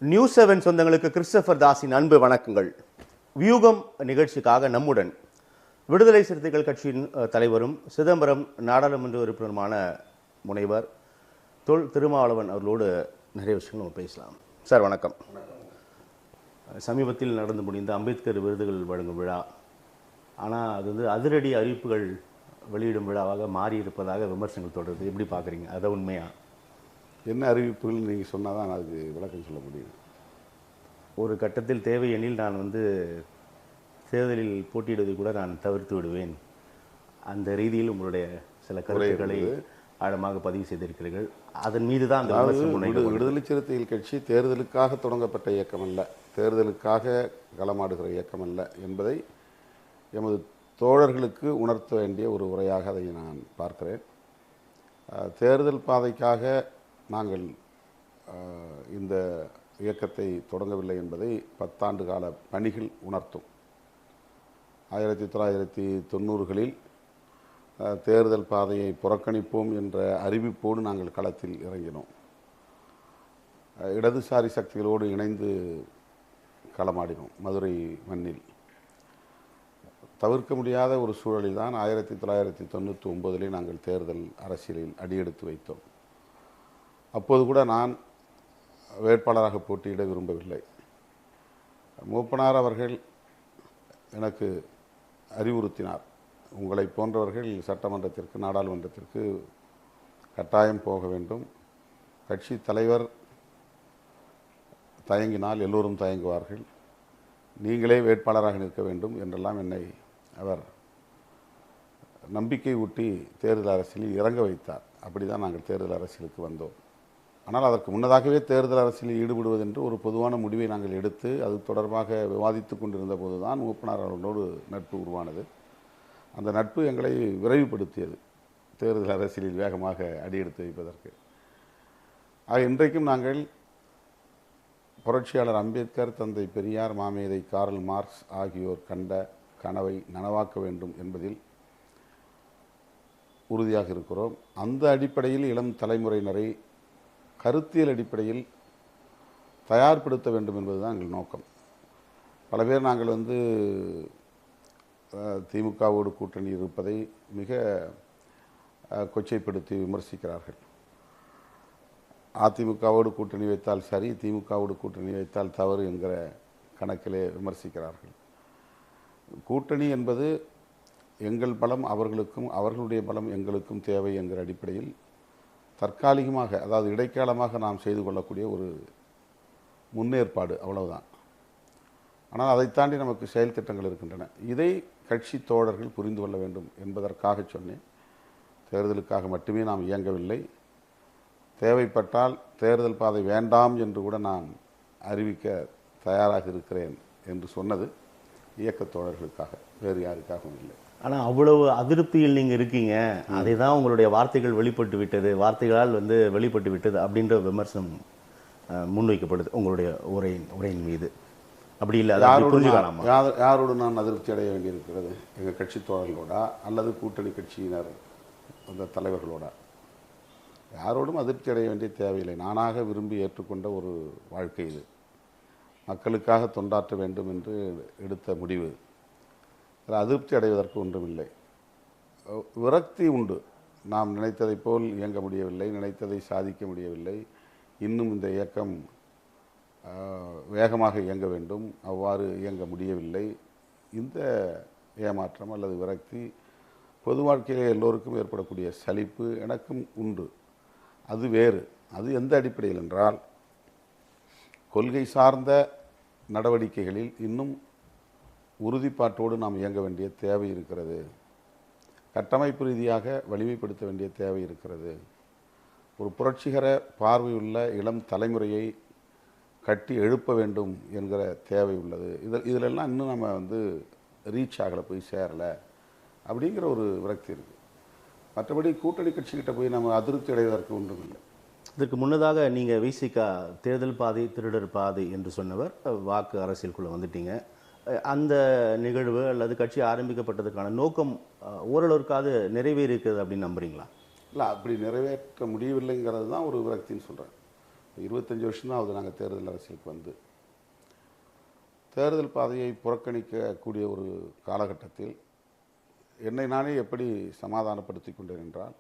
News 7 சொந்தங்களுக்கு Christopher தாஸின் அன்பு வணக்கங்கள். வியூகம் நிகழ்ச்சிக்காக நம்முடன் விடுதலை சிறுத்தைகள் கட்சியின் தலைவரும் சிதம்பரம் நாடாளுமன்ற உறுப்பினருமான முனைவர் தொல் திருமாவளவன் அவர்களோடு நிறைய விஷயங்கள் நம்ம பேசலாம். சார் வணக்கம். சமீபத்தில் நடந்து முடிந்த அம்பேத்கர் விருதுகள் வழங்கும் விழா, ஆனால் அது அதிரடி அறிவிப்புகள் வெளியிடும் விழாவாக மாறியிருப்பதாக விமர்சனங்கள் தொடருது. எப்படி பார்க்குறீங்க? அதை உண்மையா? என்ன அறிவிப்புகள் நீங்கள் சொன்னால் தான் அதுக்கு விளக்கம் சொல்ல முடியும். ஒரு கட்டத்தில் தேவை எனில் நான் தேர்தலில் போட்டியிடுவதை கூட நான் தவிர்த்து விடுவேன். அந்த ரீதியில் உங்களுடைய சில கருத்துக்களை ஆழமாக பதிவு செய்திருக்கிறீர்கள். அதன் மீது தான் அந்த விடுதலை சிறுத்தைகள் கட்சி தேர்தலுக்காக தொடங்கப்பட்ட இயக்கம் அல்ல, தேர்தலுக்காக களமாடுகிற இயக்கம் அல்ல என்பதை எமது தோழர்களுக்கு உணர்த்த வேண்டிய ஒரு உரையாக அதை நான் பார்க்கிறேன். தேர்தல் பாதைக்காக நாங்கள் இந்த இயக்கத்தை தொடங்கவில்லை என்பதை 10 ஆண்டு கால பணிகள் உணர்த்தும். 1990களில் தேர்தல் பாதையை புறக்கணிப்போம் என்ற அறிவிப்போடு நாங்கள் களத்தில் இறங்கினோம். இடதுசாரி சக்திகளோடு இணைந்து களமாடினோம். மதுரை மண்ணில் தவிர்க்க முடியாத ஒரு சூழலில் தான் 1999 நாங்கள் தேர்தல் அரசியலில் அடியெடுத்து வைத்தோம். அப்போது கூட நான் வேட்பாளராக போட்டியிட விரும்பவில்லை. மூப்பனார் அவர்கள் எனக்கு அறிவுறுத்தினார், உங்களை போன்றவர்கள் சட்டமன்றத்திற்கு நாடாளுமன்றத்திற்கு கட்டாயம் போக வேண்டும், கட்சி தலைவர் தயங்கினால் எல்லோரும் தயங்குவார்கள், நீங்களே வேட்பாளராக நிற்க வேண்டும் என்றெல்லாம் என்னை அவர் நம்பிக்கை ஊட்டி தேர்தல் அரசியலில் இறங்க வைத்தார். அப்படி தான் நாங்கள் தேர்தல் அரசியலுக்கு வந்தோம். ஆனால் அதற்கு முன்னதாகவே தேர்தல் அரசியலில் ஈடுபடுவதென்று ஒரு பொதுவான முடிவை நாங்கள் எடுத்து அது தொடர்பாக விவாதித்து கொண்டிருந்த போது தான் மூப்பனார் அவர்களோடு நட்பு உருவானது. அந்த நட்பு எங்களை விரைவுபடுத்தியது தேர்தல் அரசியலில் வேகமாக அடியெடுத்து வைப்பதற்கு. ஆக இன்றைக்கும் நாங்கள் புரட்சியாளர் அம்பேத்கர், தந்தை பெரியார், மாமேதை கார்ல் மார்க்ஸ் ஆகியோர் கண்ட கனவை நனவாக்க வேண்டும் என்பதில் உறுதியாக இருக்கிறோம். அந்த அடிப்படையில் இளம் தலைமுறையினரை கருத்தியல் அடிப்படையில் தயார்படுத்த வேண்டும் என்பதுதான் எங்கள் நோக்கம். பல பேர் நாங்கள் திமுகவோடு கூட்டணி இருப்பதை மிக கொச்சைப்படுத்தி விமர்சிக்கிறார்கள். அதிமுகவோடு கூட்டணி வைத்தால் சரி, திமுகவோடு கூட்டணி வைத்தால் தவறு என்கிற கணக்கிலே விமர்சிக்கிறார்கள். கூட்டணி என்பது எங்கள் பலம் அவர்களுக்கும், அவர்களுடைய பலம் எங்களுக்கும் தேவை என்கிற அடிப்படையில் தற்காலிகமாக, அதாவது இடைக்காலமாக நாம் செய்து கொள்ளக்கூடிய ஒரு முன்னேற்பாடு, அவ்வளவுதான். ஆனால் அதை தாண்டி நமக்கு செயல் திட்டங்கள் இருக்கின்றன. இதை கட்சி தோழர்கள் புரிந்து கொள்ள வேண்டும் என்பதற்காக சொன்னேன். தேர்தலுக்காக மட்டுமே நாம் இயங்கவில்லை. தேவைப்பட்டால் தேர்தல் பாதை வேண்டாம் என்று கூட நான் அறிவிக்க தயாராக இருக்கிறேன் என்று சொன்னது இயக்கத் தோழர்களுக்காக, வேறு யாருக்காகவும் இல்லை. ஆனால் அவ்வளவு அதிருப்தியில் நீங்கள் இருக்கீங்க, அதை தான் உங்களுடைய வார்த்தைகள் வெளிப்பட்டு விட்டது, வார்த்தைகளால் வெளிப்பட்டு விட்டது அப்படின்ற விமர்சனம் முன்வைக்கப்படுது உங்களுடைய உரையின் மீது. அப்படி இல்லை, யாரோடு நான் அதிருப்தி அடைய வேண்டியிருக்கிறது? எங்கள் கட்சி தோழர்களோடா அல்லது கூட்டணி கட்சியினர் அந்த தலைவர்களோடா? யாரோடும் அதிருப்தி அடைய வேண்டிய தேவையில்லை. நானாக விரும்பி ஏற்றுக்கொண்ட ஒரு வாழ்க்கை இது. மக்களுக்காக தொண்டாற்ற வேண்டும் என்று எடுத்த முடிவு. அதில் அதிருப்தி அடைவதற்கு ஒன்றுமில்லை. விரக்தி உண்டு. நாம் நினைத்ததை போல் இயங்க முடியவில்லை, நினைத்ததை சாதிக்க முடியவில்லை, இன்னும் இந்த இயக்கம் வேகமாக இயங்க வேண்டும், அவ்வாறு இயங்க முடியவில்லை. இந்த ஏமாற்றம் அல்லது விரக்தி பொது வாழ்க்கையிலே எல்லோருக்கும் ஏற்படக்கூடிய சலிப்பு எனக்கும் உண்டு. அது வேறு. அது எந்த அடிப்படையில் என்றால், கொள்கை சார்ந்த நடவடிக்கைகளில் இன்னும் உறுதிப்பாட்டோடு நாம் இயங்க வேண்டிய தேவை இருக்கிறது. கட்டமைப்பு ரீதியாக வலிமைப்படுத்த வேண்டிய தேவை இருக்கிறது. ஒரு புரட்சிகர பார்வையுள்ள இளம் தலைமுறையை கட்டி எழுப்ப வேண்டும் என்கிற தேவை உள்ளது. இதிலெல்லாம் இன்னும் நம்ம ரீச் ஆகலை, போய் சேரலை அப்படிங்கிற ஒரு விரக்தி இருக்குது. மற்றபடி கூட்டணி கட்சிக்கிட்ட போய் நம்ம அதிருப்தி அடைவதற்கு ஒன்றும் இல்லை. இதற்கு முன்னதாக நீங்கள் விசிகா தேர்தல் பாதை திருடர் பாதை என்று சொன்னவர் வாக்கு அரசியலுக்குள்ளே வந்துட்டீங்க. அந்த நிகழ்வு அல்லது கட்சி ஆரம்பிக்கப்பட்டதுக்கான நோக்கம் ஓரளவுக்காவது நிறைவேறியிருக்கிறது அப்படின்னு நம்புறீங்களா? இல்லை, அப்படி நிறைவேற்ற முடியவில்லைங்கிறது தான் ஒரு விரக்தின்னு சொல்கிறேன். 25 வருஷம் தான் ஆகுது நாங்கள் தேர்தல் அரசியலுக்கு வந்து. தேர்தல் பாதையை புறக்கணிக்கக்கூடிய ஒரு காலகட்டத்தில் என்னை நானே எப்படி சமாதானப்படுத்தி கொண்டேன் என்றால்,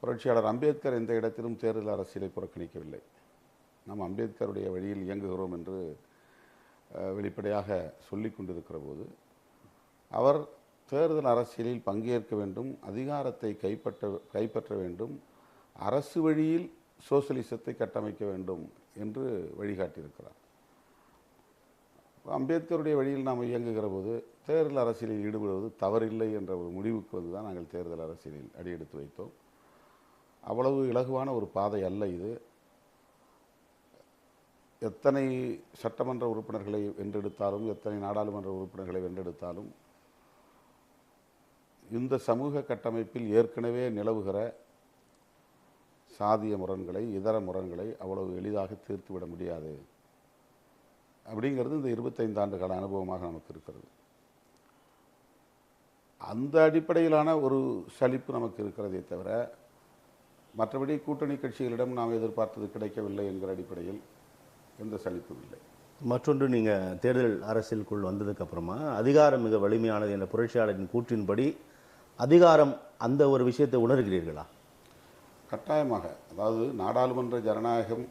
புரட்சியாளர் அம்பேத்கர் எந்த இடத்திலும் தேர்தல் அரசியலை புறக்கணிக்கவில்லை. நாம் அம்பேத்கருடைய வழியில் இயங்குகிறோம் என்று வெளிப்படையாக சொல்லிக் கொண்டிருக்கிற போது, அவர் தேர்தல் அரசியலில் பங்கேற்க வேண்டும், அதிகாரத்தை கைப்பற்ற வேண்டும், அரசு வழியில் சோசலிசத்தை கட்டமைக்க வேண்டும் என்று வழிகாட்டியிருக்கிறார். அம்பேத்கருடைய வழியில் நாம் இயங்குகிற போது தேர்தல் அரசியலில் ஈடுபடுவது தவறில்லை என்ற ஒரு முடிவுக்கு வந்து தான் நாங்கள் தேர்தல் அரசியலில் அடியெடுத்து வைத்தோம். அவ்வளவு இலகுவான ஒரு பாதை அல்ல இது. எத்தனை சட்டமன்ற உறுப்பினர்களை வென்றெடுத்தாலும், எத்தனை நாடாளுமன்ற உறுப்பினர்களை வென்றெடுத்தாலும், இந்த சமூக கட்டமைப்பில் ஏற்கனவே நிலவுகிற சாதிய முரண்களை, இதர முரண்களை அவ்வளவு எளிதாக தீர்த்துவிட முடியாது அப்படிங்கிறது இந்த 25 ஆண்டு கால அனுபவமாக நமக்கு இருக்கிறது. அந்த அடிப்படையிலான ஒரு சலிப்பு நமக்கு இருக்கிறதே தவிர, மற்றபடி கூட்டணி கட்சிகளிடம் நாம் எதிர்பார்த்தது கிடைக்கவில்லை என்கிற அடிப்படையில் எந்த சலிப்பும் இல்லை. மற்றொன்று, நீங்கள் தேர்தல் அரசியலுக்குள் வந்ததுக்கு அப்புறமா அதிகாரம் மிக வலிமையானது என்ற புரட்சியாளரின் கூற்றின்படி அதிகாரம் அந்த ஒரு விஷயத்தை உணர்கிறீர்களா? கட்டாயமாக. அதாவது நாடாளுமன்ற ஜனநாயகம்,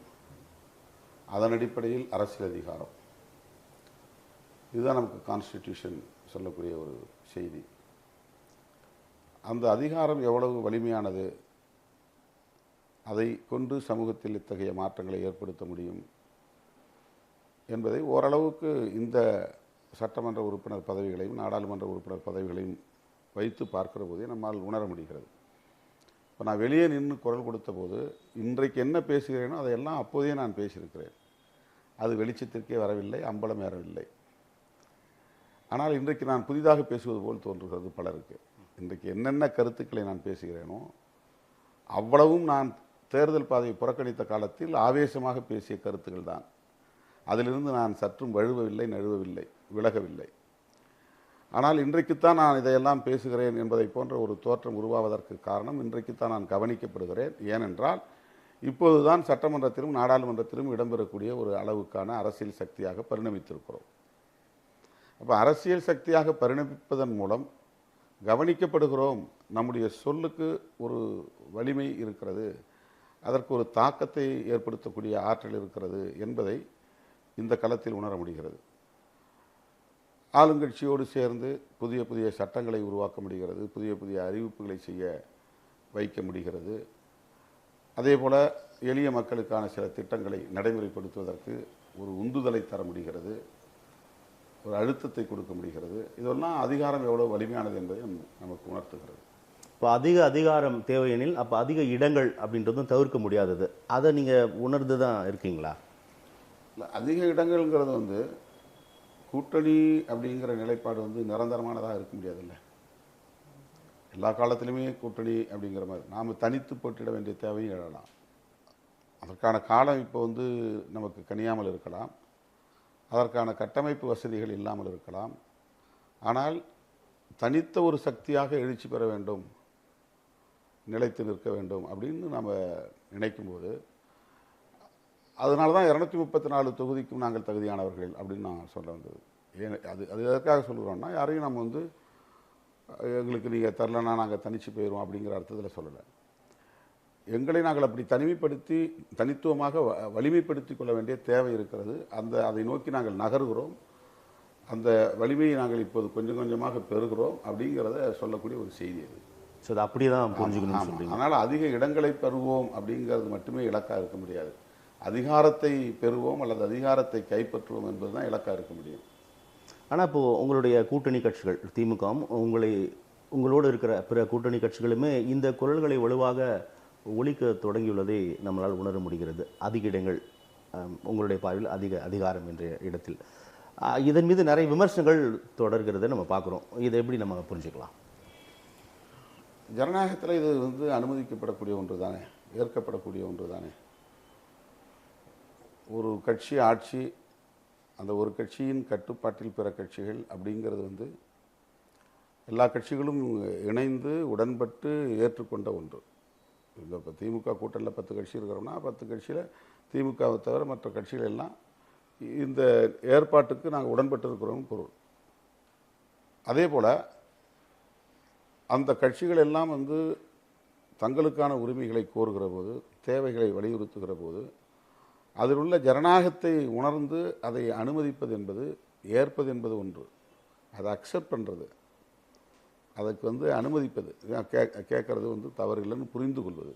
அதன் அடிப்படையில் அரசியல் அதிகாரம், இதுதான் நமக்கு கான்ஸ்டிடியூஷன் சொல்லக்கூடிய ஒரு செய்தி. அந்த அதிகாரம் எவ்வளவு வலிமையானது, அதை கொண்டு சமூகத்தில் இத்தகைய மாற்றங்களை ஏற்படுத்த முடியும் என்பதை ஓரளவுக்கு இந்த சட்டமன்ற உறுப்பினர் பதவிகளையும் நாடாளுமன்ற உறுப்பினர் பதவிகளையும் வைத்து பார்க்கிற போதே நம்மால் உணர முடிகிறது. இப்போ நான் வெளியே நின்று குரல் கொடுத்த போது இன்றைக்கு என்ன பேசுகிறேனோ அதையெல்லாம் அப்போதே நான் பேசியிருக்கிறேன். அது வெளிச்சத்திற்கே வரவில்லை, அம்பலம் ஏறவில்லை. ஆனால் இன்றைக்கு நான் புதிதாக பேசுவது போல் தோன்றுகிறது பலருக்கு. இன்றைக்கு என்னென்ன கருத்துக்களை நான் பேசுகிறேனோ அவ்வளவும் நான் தேர்தல் பாதையை புறக்கணித்த காலத்தில் ஆவேசமாக பேசிய கருத்துக்கள் தான். அதிலிருந்து நான் சற்றும் வழுவவில்லை, நழுவவில்லை, விலகவில்லை. ஆனால் இன்றைக்குத்தான் நான் இதையெல்லாம் பேசுகிறேன் என்பதை போன்ற ஒரு தோற்றம் உருவாவதற்கு காரணம் இன்றைக்குத்தான் நான் கவனிக்கப்படுகிறேன். ஏனென்றால் இப்போதுதான் சட்டமன்றத்திலும் நாடாளுமன்றத்திலும் இடம்பெறக்கூடிய ஒரு அளவுக்கான அரசியல் சக்தியாக பரிணமித்திருக்கிறோம். அப்போ அரசியல் சக்தியாக பரிணமிப்பதன் மூலம் கவனிக்கப்படுகிறோம், நம்முடைய சொல்லுக்கு ஒரு வலிமை இருக்கிறது, அதற்கு ஒரு தாக்கத்தை ஏற்படுத்தக்கூடிய ஆற்றல் இருக்கிறது என்பதை இந்த களத்தில் உணர முடிகிறது. ஆளுங்கட்சியோடு சேர்ந்து புதிய புதிய சட்டங்களை உருவாக்க முடிகிறது, புதிய புதிய அறிவிப்புகளை செய்ய வைக்க முடிகிறது. அதே போல் எளிய மக்களுக்கான சில திட்டங்களை நடைமுறைப்படுத்துவதற்கு ஒரு உந்துதலை தர முடிகிறது, ஒரு அழுத்தத்தை கொடுக்க முடிகிறது. இதெல்லாம் அதிகாரம் எவ்வளோ வலிமையானது என்பதை நமக்கு உணர்த்துகிறது. இப்போ அதிக அதிகாரம் தேவையெனில் அப்போ அதிக இடங்கள் அப்படின்றதும் தவிர்க்க முடியாதது. அதை நீங்கள் உணர்ந்து தான் இருக்கீங்களா? இல்லை, அதிக இடங்கள்ங்கிறது வந்து கூட்டணி அப்படிங்கிற நிலைப்பாடு வந்து நிரந்தரமானதாக இருக்க முடியாதுல்ல. எல்லா காலத்திலுமே கூட்டணி அப்படிங்கிற மாதிரி நாம் தனித்து போட்டிட வேண்டிய தேவையும் எழலாம். அதற்கான காலம் இப்போ வந்து நமக்கு கனியாமல் இருக்கலாம், அதற்கான கட்டமைப்பு வசதிகள் இல்லாமல் இருக்கலாம். ஆனால் தனித்த ஒரு சக்தியாக எழுச்சி பெற வேண்டும், நிலைத்து நிற்க வேண்டும் அப்படின்னு நம்ம நினைக்கும்போது, அதனால தான் 234 தொகுதிக்கும் நாங்கள் தகுதியானவர்கள் அப்படின்னு நான் சொல்ல வந்தது. அது எதற்காக சொல்கிறோம்னா, யாரையும் நம்ம வந்து எங்களுக்கு நீங்கள் தரலன்னா நாங்கள் தனித்து போயிடுவோம் அப்படிங்கிற அர்த்தத்தில் சொல்லலை. எங்களை நாங்கள் அப்படி தனிமைப்படுத்தி தனித்துவமாக வலிமைப்படுத்தி கொள்ள வேண்டிய தேவை இருக்கிறது. அதை நோக்கி நாங்கள் நகர்கிறோம். அந்த வலிமையை நாங்கள் இப்போது கொஞ்சம் கொஞ்சமாக பெறுகிறோம் அப்படிங்கிறத சொல்லக்கூடிய ஒரு செய்தி அது. ஸோ அது அப்படி தான் புரிஞ்சுக்கணும்னு சொல்கிறீங்க. அதனால் அதிக இடங்களை பெறுவோம் அப்படிங்கிறது மட்டுமே இலக்காக இருக்க முடியாது. அதிகாரத்தை பெறுவோம் அல்லது அதிகாரத்தை கைப்பற்றுவோம் என்பது தான் இலக்காக இருக்க முடியும். ஆனால் இப்போது உங்களுடைய கூட்டணி கட்சிகள் திமுகவும் உங்களோடு இருக்கிற பிற கூட்டணி கட்சிகளுமே இந்த குரல்களை வலுவாக ஒழிக்க தொடங்கியுள்ளதை நம்மளால் உணர முடிகிறது. அதிக இடங்கள், உங்களுடைய பார்வையில் அதிக அதிகாரம் என்ற இடத்தில் இதன் மீது நிறைய விமர்சனங்கள் தொடர்கிறத நம்ம பார்க்குறோம். இதை எப்படி நம்ம புரிஞ்சுக்கலாம்? ஜனநாயகத்தில் இது வந்து அனுமதிக்கப்படக்கூடிய ஒன்று தானே, ஏற்கப்படக்கூடிய ஒன்று தானே. ஒரு கட்சி ஆட்சி, அந்த ஒரு கட்சியின் கட்டுப்பாட்டில் பிற கட்சிகள் அப்படிங்கிறது வந்து எல்லா கட்சிகளும் இணைந்து உடன்பட்டு ஏற்றுக்கொண்ட ஒன்று. இப்போ திமுக கூட்டணியில் 10 கட்சி இருக்கிறோம்னா 10 கட்சியில் திமுகவை தவிர மற்ற கட்சிகள் எல்லாம் இந்த ஏற்பாட்டுக்கு நாங்கள் உடன்பட்டிருக்கிறோம் பொருள். அதே போல் அந்த கட்சிகள் எல்லாம் வந்து தங்களுக்கான உரிமைகளை கோருகிற போது, தேவைகளை வலியுறுத்துகிற போது, அதில் உள்ள ஜனநாயகத்தை உணர்ந்து அதை அனுமதிப்பது என்பது, ஏற்பது என்பது ஒன்று. அதை அக்செப்ட் பண்ணுறது, அதுக்கு வந்து அனுமதிப்பது, கேட்கறது வந்து தவறு இல்லைன்னு புரிந்து கொள்வது,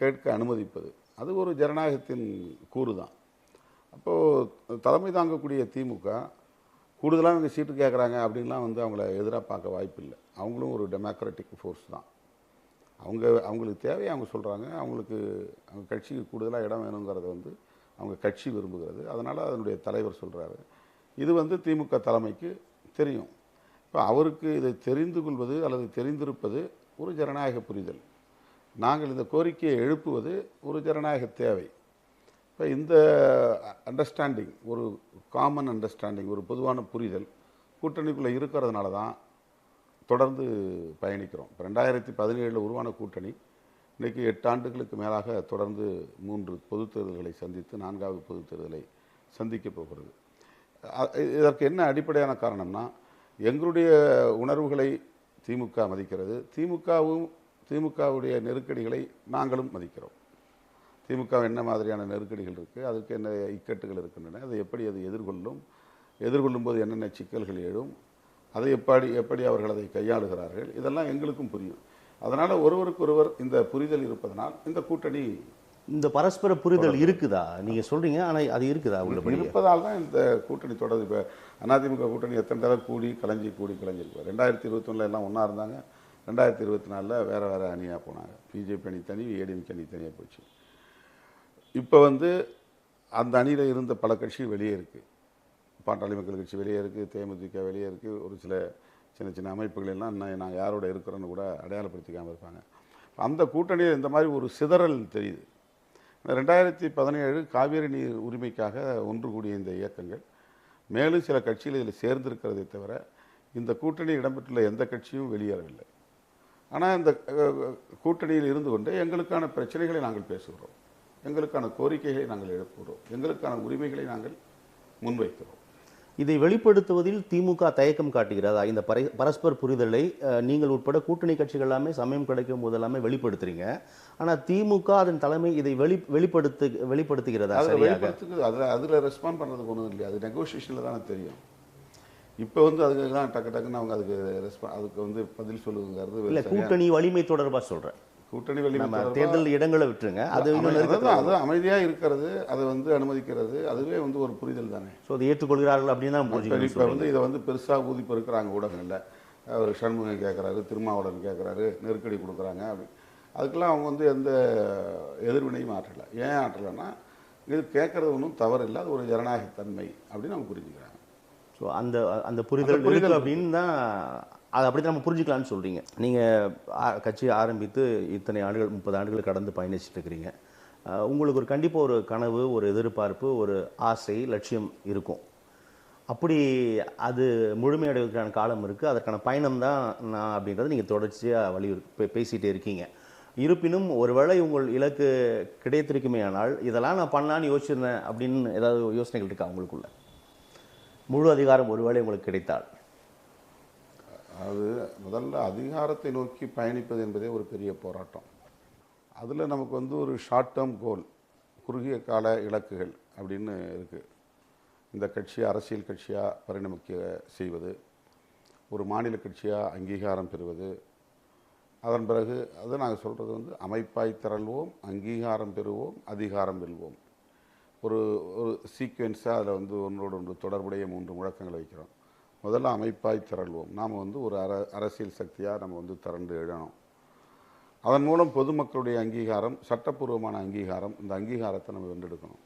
கேட்க அனுமதிப்பது, அது ஒரு ஜனநாயகத்தின் கூறு தான். அப்போது தலைமை தாங்கக்கூடிய திமுக கூடுதலாக இவங்க சீட்டு கேட்குறாங்க அப்படின்லாம் வந்து அவங்கள எதிராக பார்க்க வாய்ப்பில்லை. அவங்களும் ஒரு டெமோக்ராட்டிக் ஃபோர்ஸ் தான். அவங்களுக்கு தேவையை அவங்க சொல்கிறாங்க. அவங்க கட்சிக்கு கூடுதலாக இடம் வேணுங்கிறத வந்து அவங்க கட்சி விரும்புகிறது. அதனால் அதனுடைய தலைவர் சொல்கிறாரு. இது வந்து திமுக தலைமைக்கு தெரியும். இப்போ அவருக்கு இதை தெரிந்து கொள்வது அல்லது தெரிந்திருப்பது ஒரு ஜனநாயக புரிதல். நாங்கள் இந்த கோரிக்கையை எழுப்புவது ஒரு ஜனநாயக தேவை. இப்போ இந்த அண்டர்ஸ்டாண்டிங், ஒரு காமன் அண்டர்ஸ்டாண்டிங், ஒரு பொதுவான புரிதல் கூட்டணிக்குள்ளே இருக்கிறதுனால தான் தொடர்ந்து பயணிக்கிறோம். இப்போ 2017 உருவான கூட்டணி இன்றைக்கி 8 ஆண்டுகளுக்கு மேலாக தொடர்ந்து 3 பொதுத் தேர்தல்களை சந்தித்து 4வது பொதுத் தேர்தலை சந்திக்கப் போகிறது. இதற்கு என்ன அடிப்படையான காரணம்னா, எங்களுடைய உணர்வுகளை திமுக மதிக்கிறது, திமுகவுடைய நெருக்கடிகளை நாங்களும் மதிக்கிறோம். திமுக என்ன மாதிரியான நெருக்கடிகள் இருக்குது, அதுக்கு என்ன இக்கட்டுகள் இருக்கின்றன, அதை எப்படி அது எதிர்கொள்ளும் போது என்னென்ன சிக்கல்கள் எழும், அதை எப்படி அவர்கள் அதை கையாளுகிறார்கள், இதெல்லாம் எங்களுக்கும் புரியும். அதனால் ஒருவருக்கொருவர் இந்த புரிதல் இருப்பதனால் இந்த கூட்டணி, இந்த பரஸ்பர புரிதல் இருக்குதா நீங்கள் சொல்கிறீங்க, ஆனால் அது இருக்குதா இருப்பதால் தான் இந்த கூட்டணி தொடருது. இப்போ அதிமுக கூட்டணி எத்தனை தடவை கலைஞ்சிருக்கு. 2021 எல்லாம் ஒன்றா இருந்தாங்க. 2024 வேறு அணியாக போனாங்க. பிஜேபி அணி தனி, ஏடிஎம்கே அணி தனியாக போச்சு. இப்போ வந்து அந்த அணியில் இருந்த பல கட்சிகள் வெளியே இருக்குது. பாட்டாளி மக்கள் கட்சி வெளியே இருக்குது, தேமுதிக வெளியே இருக்குது, ஒரு சில சின்ன அமைப்புகள் எல்லாம் நான் யாரோட இருக்கிறோன்னு கூட அடையாளப்படுத்திக்காமல் இருப்பாங்க. அந்த கூட்டணியில் இந்த மாதிரி ஒரு சிதறல் தெரியுது. 2017 காவிரி நீர் உரிமைக்காக ஒன்று கூடிய இந்த இயக்கங்கள் மேலும் சில கட்சிகள் இதில் சேர்ந்திருக்கிறதை தவிர இந்த கூட்டணியில் இடம்பெற்றுள்ள எந்த கட்சியும் வெளியேறவில்லை. ஆனால் இந்த கூட்டணியில் இருந்து கொண்டு எங்களுக்கான பிரச்சனைகளை நாங்கள் பேசுகிறோம், எங்களுக்கான கோரிக்கைகளை நாங்கள் எழுப்புகிறோம், எங்களுக்கான உரிமைகளை நாங்கள் முன்வைக்கிறோம். இதை வெளிப்படுத்துவதில் திமுக தயக்கம் காட்டுகிறதா? இந்த பரஸ்பர புரிதலை நீங்கள் உட்பட கூட்டணி கட்சிகள் எல்லாமே சமயம் கிடைக்கும் போது எல்லாமே வெளிப்படுத்துறீங்க. ஆனால் திமுக அதன் தலைமை இதை வெளிப்படுத்துகிறதா? அதில் ரெஸ்பாண்ட் பண்ணுறதுக்கு ஒன்றும் இல்லையா, அது நெகோசியேஷனில் தானே தெரியும். இப்போ வந்து அதுக்கெல்லாம் டக்குன்னு அவங்க அதுக்கு வந்து பதில் சொல்லுங்கிறது இல்லை. கூட்டணி வலிமை தொடர்பாக சொல்கிறேன். கூட்டணி வலிமை தேர்தல் இடங்களை விட்டுருங்க, அது அமைதியாக இருக்கிறது, அதை வந்து அனுமதிக்கிறது, அதுவே வந்து ஒரு புரிதல் தானே. ஸோ அதை ஏற்றுக்கொள்கிறார்கள் அப்படின்னு தான் இப்போ வந்து இதை வந்து பெருசாக ஊதிப்பு இருக்கிறாங்க ஊடகங்களில். அவர் சண்முகம் கேட்குறாரு, திருமாவளவன் கேட்குறாரு, நெருக்கடி கொடுக்குறாங்க அப்படி. அதுக்கெல்லாம் அவங்க வந்து எந்த எதிர்வினையும் ஆற்றலை. ஏன் ஆற்றலைன்னா, இது கேட்குறது ஒன்றும் தவறு இல்லை, அது ஒரு ஜனநாயகத்தன்மை அப்படின்னு அவங்க புரிஞ்சுக்கிறாங்க. ஸோ அந்த புரிதல் இருக்குது அப்படின்னு தான் அதை அப்படி தான் நம்ம புரிஞ்சுக்கலான்னு சொல்கிறீங்க. நீங்கள் கட்சி ஆரம்பித்து இத்தனை ஆண்டுகள் 30 ஆண்டுகள் கடந்து பயணிச்சுட்டு இருக்கிறீங்க. உங்களுக்கு ஒரு கண்டிப்பாக ஒரு கனவு, ஒரு எதிர்பார்ப்பு, ஒரு ஆசை, லட்சியம் இருக்கும். அப்படி அது முழுமையடைவதற்கான காலம் இருக்குது, அதற்கான பயணம் தான் நான் அப்படின்றத நீங்கள் தொடர்ச்சியாக பேசிகிட்டே இருக்கீங்க. இருப்பினும் ஒருவேளை உங்கள் இலக்கு கிடைத்திருக்குமே ஆனால் இதெல்லாம் நான் பண்ணலான்னு யோசிச்சிருந்தேன் அப்படின்னு ஏதாவது யோசனைகள் இருக்கா உங்களுக்குள்ள? முழு அதிகாரம் ஒருவேளை உங்களுக்கு கிடைத்தால்? அது முதல்ல அதிகாரத்தை நோக்கி பயணிப்பது என்பதே ஒரு பெரிய போராட்டம். அதில் நமக்கு வந்து ஒரு ஷார்ட் டேர்ம் கோல், குறுகிய கால இலக்குகள் அப்படின்னு இருக்குது. இந்த கட்சியை அரசியல் கட்சியாக பரிணமிக்க செய்வது, ஒரு மாநில கட்சியாக அங்கீகாரம் பெறுவது, அதன் பிறகு அதை நாங்கள் சொல்கிறது வந்து அமைப்பாய் திரள்வோம், அங்கீகாரம் பெறுவோம், அதிகாரம் வெல்வோம். ஒரு சீக்வென்ஸாக அதில் வந்து ஒன்றோடு ஒன்று தொடர்புடைய 3 முழக்கங்கள் வைக்கிறோம். முதல்ல அமைப்பாய் திரள்வோம். நாம் வந்து ஒரு அரசியல் சக்தியாக நம்ம வந்து திரண்டு எழணும். அதன் மூலம் பொதுமக்களுடைய அங்கீகாரம், சட்டப்பூர்வமான அங்கீகாரம், இந்த அங்கீகாரத்தை நம்ம வென்றெடுக்கணும்.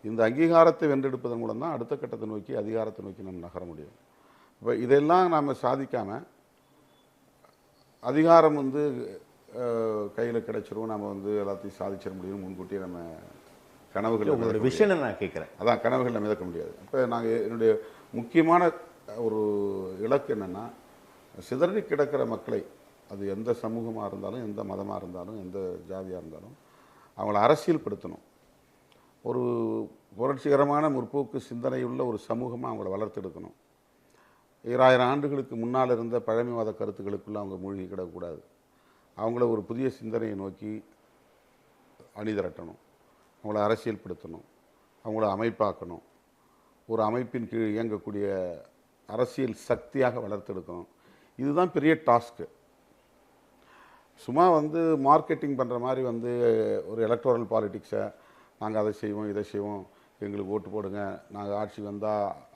இந்த அங்கீகாரத்தை வென்றெடுப்பதன் மூலம் தான் அடுத்த கட்டத்தை நோக்கி, அதிகாரத்தை நோக்கி நம்ம நகர முடியும். இப்போ இதெல்லாம் நாம் சாதிக்காமல் அதிகாரம் வந்து கையில் கிடைச்சிரும், நம்ம வந்து எல்லாத்தையும் சாதிச்சிட முடியும் முன்கூட்டியே நம்ம கனவுகள் விஷயம் நான் கேட்குறேன். அதான் கனவுகளில் மிதக்க முடியாது. இப்போ நாங்கள் என்னுடைய முக்கியமான ஒரு இலக்கு என்னென்னா, சிதறி கிடக்கிற மக்களை, அது எந்த சமூகமாக இருந்தாலும், எந்த மதமாக இருந்தாலும், எந்த ஜாதியாக இருந்தாலும், அவங்கள அரசியல் படுத்தணும். ஒரு புரட்சிகரமான முற்போக்கு சிந்தனையுள்ள ஒரு சமூகமாக அவங்கள வளர்த்தெடுக்கணும். 2000 ஆண்டுகளுக்கு முன்னால் இருந்த பழமைவாத கருத்துக்களுக்குள்ளே அவங்க மூழ்கி கிடக்கூடாது. அவங்கள ஒரு புதிய சிந்தனையை நோக்கி அணிதிரட்டணும், அவங்கள அரசியல்படுத்தணும், அவங்கள அமைப்பாக்கணும், ஒரு அமைப்பின் கீழ் இயங்கக்கூடிய அரசியல் சக்தியாக வளர்த்தெடுக்கணும். இதுதான் பெரிய டாஸ்க்கு. சும்மா மார்க்கெட்டிங் பண்ணுற மாதிரி ஒரு எலக்டோரல் பாலிட்டிக்ஸை நாங்கள் அதை செய்வோம் இதை செய்வோம், எங்களுக்கு ஓட்டு போடுங்க, நாங்கள் ஆட்சி வந்தால்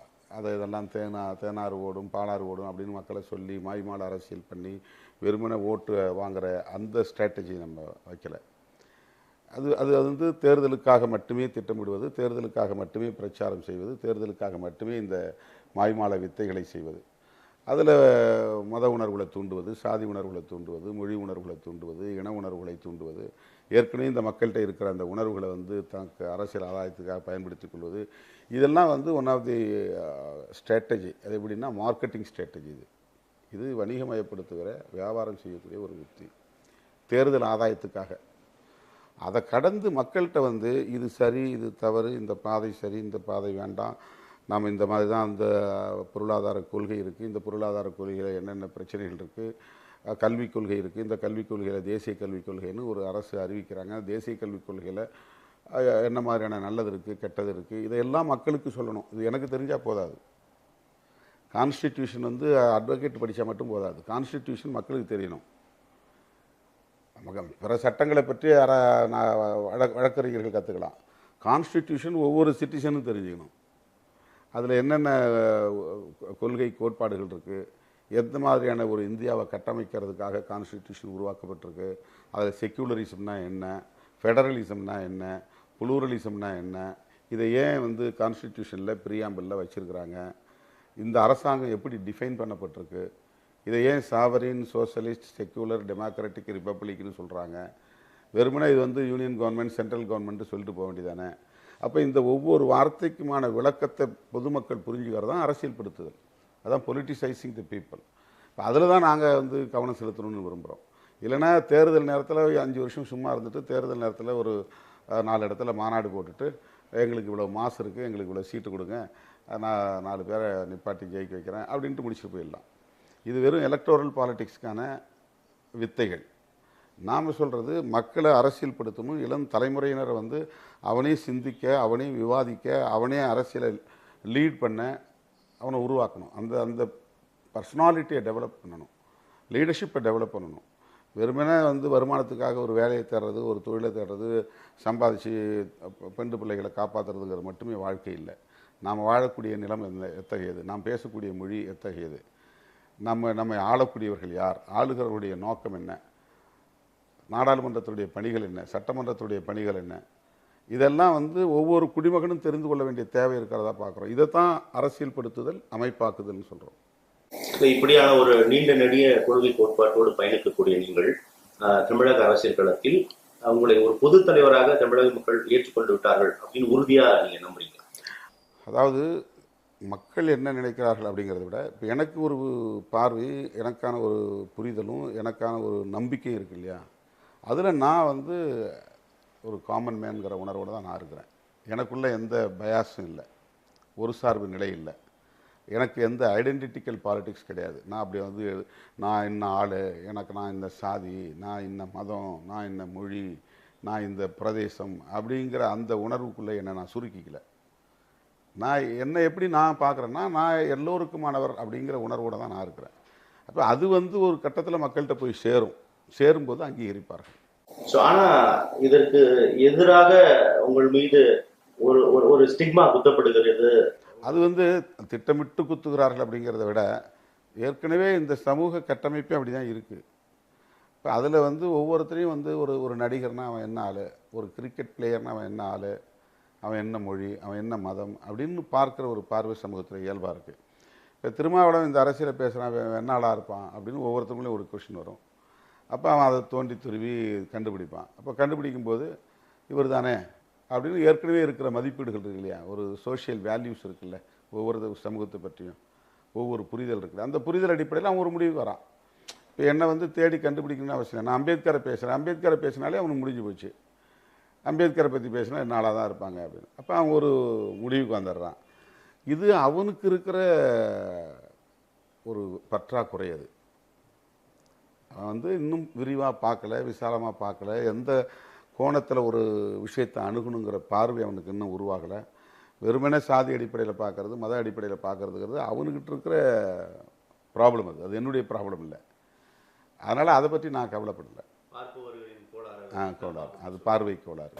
இதெல்லாம் தேனாறு ஓடும் பாலாறு ஓடும் அப்படின்னு மக்களை சொல்லி மாய்மால அரசியல் பண்ணி வெறுமனே ஓட்டு வாங்குகிற அந்த ஸ்ட்ராட்டஜி நம்ம வைக்கலை. அது தேர்தலுக்காக மட்டுமே திட்டமிடுவது, தேர்தலுக்காக மட்டுமே பிரச்சாரம் செய்வது, தேர்தலுக்காக மட்டுமே இந்த மாய்மால வித்தைகளை செய்வது. அதில் மத உணர்வுகளை தூண்டுவது, சாதி உணர்வுகளை தூண்டுவது, மொழி உணர்வுகளை தூண்டுவது, இன உணர்வுகளை தூண்டுவது, ஏற்கனவே இந்த மக்கள்கிட்ட இருக்கிற அந்த உணர்வுகளை தனக்கு அரசியல் ஆதாயத்துக்காக பயன்படுத்திக் கொள்வது, இதெல்லாம் ஒன் ஆஃப் தி ஸ்ட்ராட்டஜி. அது எப்படின்னா மார்க்கெட்டிங் ஸ்ட்ராட்டஜி. இது வணிகமயப்படுத்துகிற வியாபாரம் செய்யக்கூடிய ஒரு யுக்தி, தேர்தல் ஆதாயத்துக்காக. அதை கடந்து மக்கள்கிட்ட இது சரி இது தவறு, இந்த பாதை சரி இந்த பாதை வேண்டாம், நாம் இந்த மாதிரி தான் அந்த பொருளாதார கொள்கை இருக்குது, இந்த பொருளாதார கொள்கையில் என்னென்ன பிரச்சனைகள் இருக்குது, கல்விக் கொள்கை இருக்குது, இந்த கல்விக் கொள்கையில் தேசிய கல்விக் கொள்கைன்னு ஒரு அரசு அறிவிக்கிறாங்க. தேசிய கல்விக் கொள்கையில் என்ன மாதிரியான நல்லது இருக்குது கெட்டது இருக்குது, இதையெல்லாம் மக்களுக்கு சொல்லணும். இது எனக்கு தெரிஞ்சால் போதாது. கான்ஸ்டிடியூஷன் அட்வொகேட் படித்தா மட்டும் போதாது, கான்ஸ்டிடியூஷன் மக்களுக்கு தெரியணும். பிற சட்டங்களை பற்றி வழக்கறிஞர்கள் கற்றுக்கலாம். கான்ஸ்டிடியூஷன் ஒவ்வொரு சிட்டிசனும் தெரிஞ்சுக்கணும். அதில் என்னென்ன கொள்கை கோட்பாடுகள் இருக்குது, எந்த மாதிரியான ஒரு இந்தியாவை கட்டமைக்கிறதுக்காக கான்ஸ்டிடியூஷன் உருவாக்கப்பட்டிருக்கு, அதில் செக்யூலரிசம்னா என்ன, ஃபெடரலிசம்னா என்ன, புளூரலிசம்னா என்ன, இதை ஏன் கான்ஸ்டிடியூஷனில் ப்ரீஆம்பிளில் வச்சுருக்கிறாங்க, இந்த அரசாங்கம் எப்படி டிஃபைன் பண்ணப்பட்டிருக்கு, இதை ஏன் சாவரின் சோஷலிஸ்ட் செக்யூலர் டெமோக்ராட்டிக் ரிப்பப்ளிக்னு சொல்கிறாங்க, வெறுமனே இது யூனியன் கவர்மெண்ட் சென்ட்ரல் கவர்மெண்ட்டு சொல்லிட்டு போக வேண்டியதானே. அப்போ இந்த ஒவ்வொரு வார்த்தைக்குமான விளக்கத்தை பொதுமக்கள் புரிஞ்சுக்கிறது தான் அரசியல்படுத்துதல், அதான் பொலிட்டிசைசிங் தி பீப்புள். இப்போ அதில் தான் நாங்கள் கவனம் செலுத்தணும்னு விரும்புகிறோம். இல்லைனா தேர்தல் நேரத்தில் 5 வருஷம் சும்மா இருந்துட்டு தேர்தல் நேரத்தில் ஒரு 4 இடத்துல மாநாடு போட்டுட்டு எங்களுக்கு இவ்வளோ மாசு இருக்குது, எங்களுக்கு இவ்வளோ சீட்டு கொடுங்க, நான் 4 பேரை நிப்பாட்டி ஜெயிக்க வைக்கிறேன் அப்படின்ட்டு முடிச்சுட்டு போயிடலாம். இது வெறும் எலக்டோரல் பாலிட்டிக்ஸ்க்கான வித்தைகள். நாம் சொல்கிறது மக்களை அரசியல்படுத்தணும், இளம் தலைமுறையினரை அவனே சிந்திக்க, அவனே விவாதிக்க, அவனே அரசியலை லீட் பண்ண அவனை உருவாக்கணும். அந்த பர்சனாலிட்டியை டெவலப் பண்ணணும், லீடர்ஷிப்பை டெவலப் பண்ணணும். வெறுமனே வருமானத்துக்காக ஒரு வேலையை தேடுறது, ஒரு தொழிலை தேடுறது, சம்பாதிச்சு பெண்டு பிள்ளைகளை காப்பாற்றுறதுங்கிறது மட்டுமே வாழ்க்கை இல்லை. நாம் வாழக்கூடிய நிலம் எத்தகையது, நாம் பேசக்கூடிய மொழி எத்தகையது, நம்மை ஆளக்கூடியவர்கள் யார், ஆளுகிறவருடைய நோக்கம் என்ன, நாடாளுமன்றத்துடைய பணிகள் என்ன, சட்டமன்றத்துடைய பணிகள் என்ன, இதெல்லாம் ஒவ்வொரு குடிமகனும் தெரிந்து கொள்ள வேண்டிய தேவை இருக்கிறதா பார்க்குறோம். இதைத்தான் அரசியல்படுத்துதல், அமைப்பாக்குதல்னு சொல்கிறோம். இப்படியான ஒரு நீண்ட நெடிய கொள்கை கோட்பாட்டோடு பயணிக்கக்கூடிய நீங்கள் தமிழக அரசியல் களத்தில் அவங்களை ஒரு பொது தலைவராக தமிழக மக்கள் ஏற்றுக்கொண்டு விட்டார்கள் அப்படின்னு உறுதியா நீங்க நம்புறீங்க? அதாவது மக்கள் என்ன நினைக்கிறார்கள் அப்படிங்கிறத விட இப்போ எனக்கு ஒரு பார்வை, எனக்கான ஒரு புரிதலும், எனக்கான ஒரு நம்பிக்கையும் இருக்கு இல்லையா, அதில் நான் ஒரு காமன் மேன்கிற உணர்வோடு தான் நான் இருக்கிறேன். எனக்குள்ள எந்த பயாஸும் இல்லை, ஒரு சார்பு நிலை இல்லை, எனக்கு எந்த ஐடென்டிட்டிக்கல் பாலிட்டிக்ஸ் கிடையாது. நான் அப்படி நான் இன்ன ஆள், நான் இந்த சாதி, நான் இன்ன மதம், நான் இன்ன மொழி, நான் இந்த பிரதேசம் அப்படிங்கிற அந்த உணர்வுக்குள்ளே என்னை நான் சுருக்கிக்கல. நான் என்னை எப்படி நான் பார்க்குறேன்னா, நான் எல்லோருக்குமானவர் அப்படிங்கிற உணர்வோடு தான் நான் இருக்கிறேன். அப்போ அது ஒரு கட்டத்தில் மக்கள்கிட்ட போய் சேரும்போது அங்கீகரிப்பார்கள். ஸோ ஆனால் இதற்கு எதிராக உங்கள் மீது ஒரு ஒரு ஸ்டிக்மா குத்தப்படுகிறது. அது திட்டமிட்டு குத்துகிறார்கள் அப்படிங்கிறத விட ஏற்கனவே இந்த சமூக கட்டமைப்பே அப்படி தான் இருக்குது. இப்போ அதில் ஒவ்வொருத்தரையும் ஒரு நடிகர்னா அவன் என்ன ஆள், ஒரு கிரிக்கெட் பிளேயர்னா அவன் என்ன ஆள், அவன் என்ன மொழி, அவன் என்ன மதம் அப்படின்னு பார்க்குற ஒரு பார்வை சமூகத்தில் இயல்பாக இருக்குது. இப்போ திருமாவளவன் இந்த அரசியலை பேசுகிறான், அவன் என்ன ஆளாக இருப்பான் அப்படின்னு ஒவ்வொருத்தவங்களையும் ஒரு கொஷின் வரும். அப்போ அவன் அதை தோண்டி துருவி கண்டுபிடிப்பான். அப்போ கண்டுபிடிக்கும்போது இவர் தானே அப்படின்னு ஏற்கனவே இருக்கிற மதிப்பீடுகள் இருக்கு இல்லையா, ஒரு சோஷியல் வேல்யூஸ் இருக்குல்ல, ஒவ்வொரு சமூகத்தை பற்றியும் ஒவ்வொரு புரிதல் இருக்குல்ல, அந்த புரிதல் அடிப்படையில் அவன் ஒரு முடிவு வரான். இப்போ என்னை தேடி கண்டுபிடிக்கணும்னு அவசியம். நான் அம்பேத்கரை பேசுகிறேன், அம்பேத்கரை பேசினாலே அவனுக்கு முடிஞ்சு போச்சு. அம்பேத்கரை பற்றி பேசினா நாளாக தான் இருப்பாங்க அப்படின்னு. அப்போ அவன் ஒரு முடிவுக்கு வந்துடுறான். இது அவனுக்கு இருக்கிற ஒரு பற்றாக்குறை. அது அவன் வந்து இன்னும் விரிவாக பார்க்கல, விசாலமாக பார்க்கல, எந்த கோணத்தில் ஒரு விஷயத்தை அணுகணுங்கிற பார்வை அவனுக்கு இன்னும் உருவாகலை. வெறுமனே சாதி அடிப்படையில் பார்க்கறது, மத அடிப்படையில் பார்க்கறதுங்கிறது அவனுக்கிட்ட இருக்கிற ப்ராப்ளம். அது என்னுடைய ப்ராப்ளம் இல்லை. அதனால் அதை பற்றி நான் கவலைப்படலை. பார்ப்பவர்களின் கோளாறு. கோளாறு, அது பார்வை கோளாறு.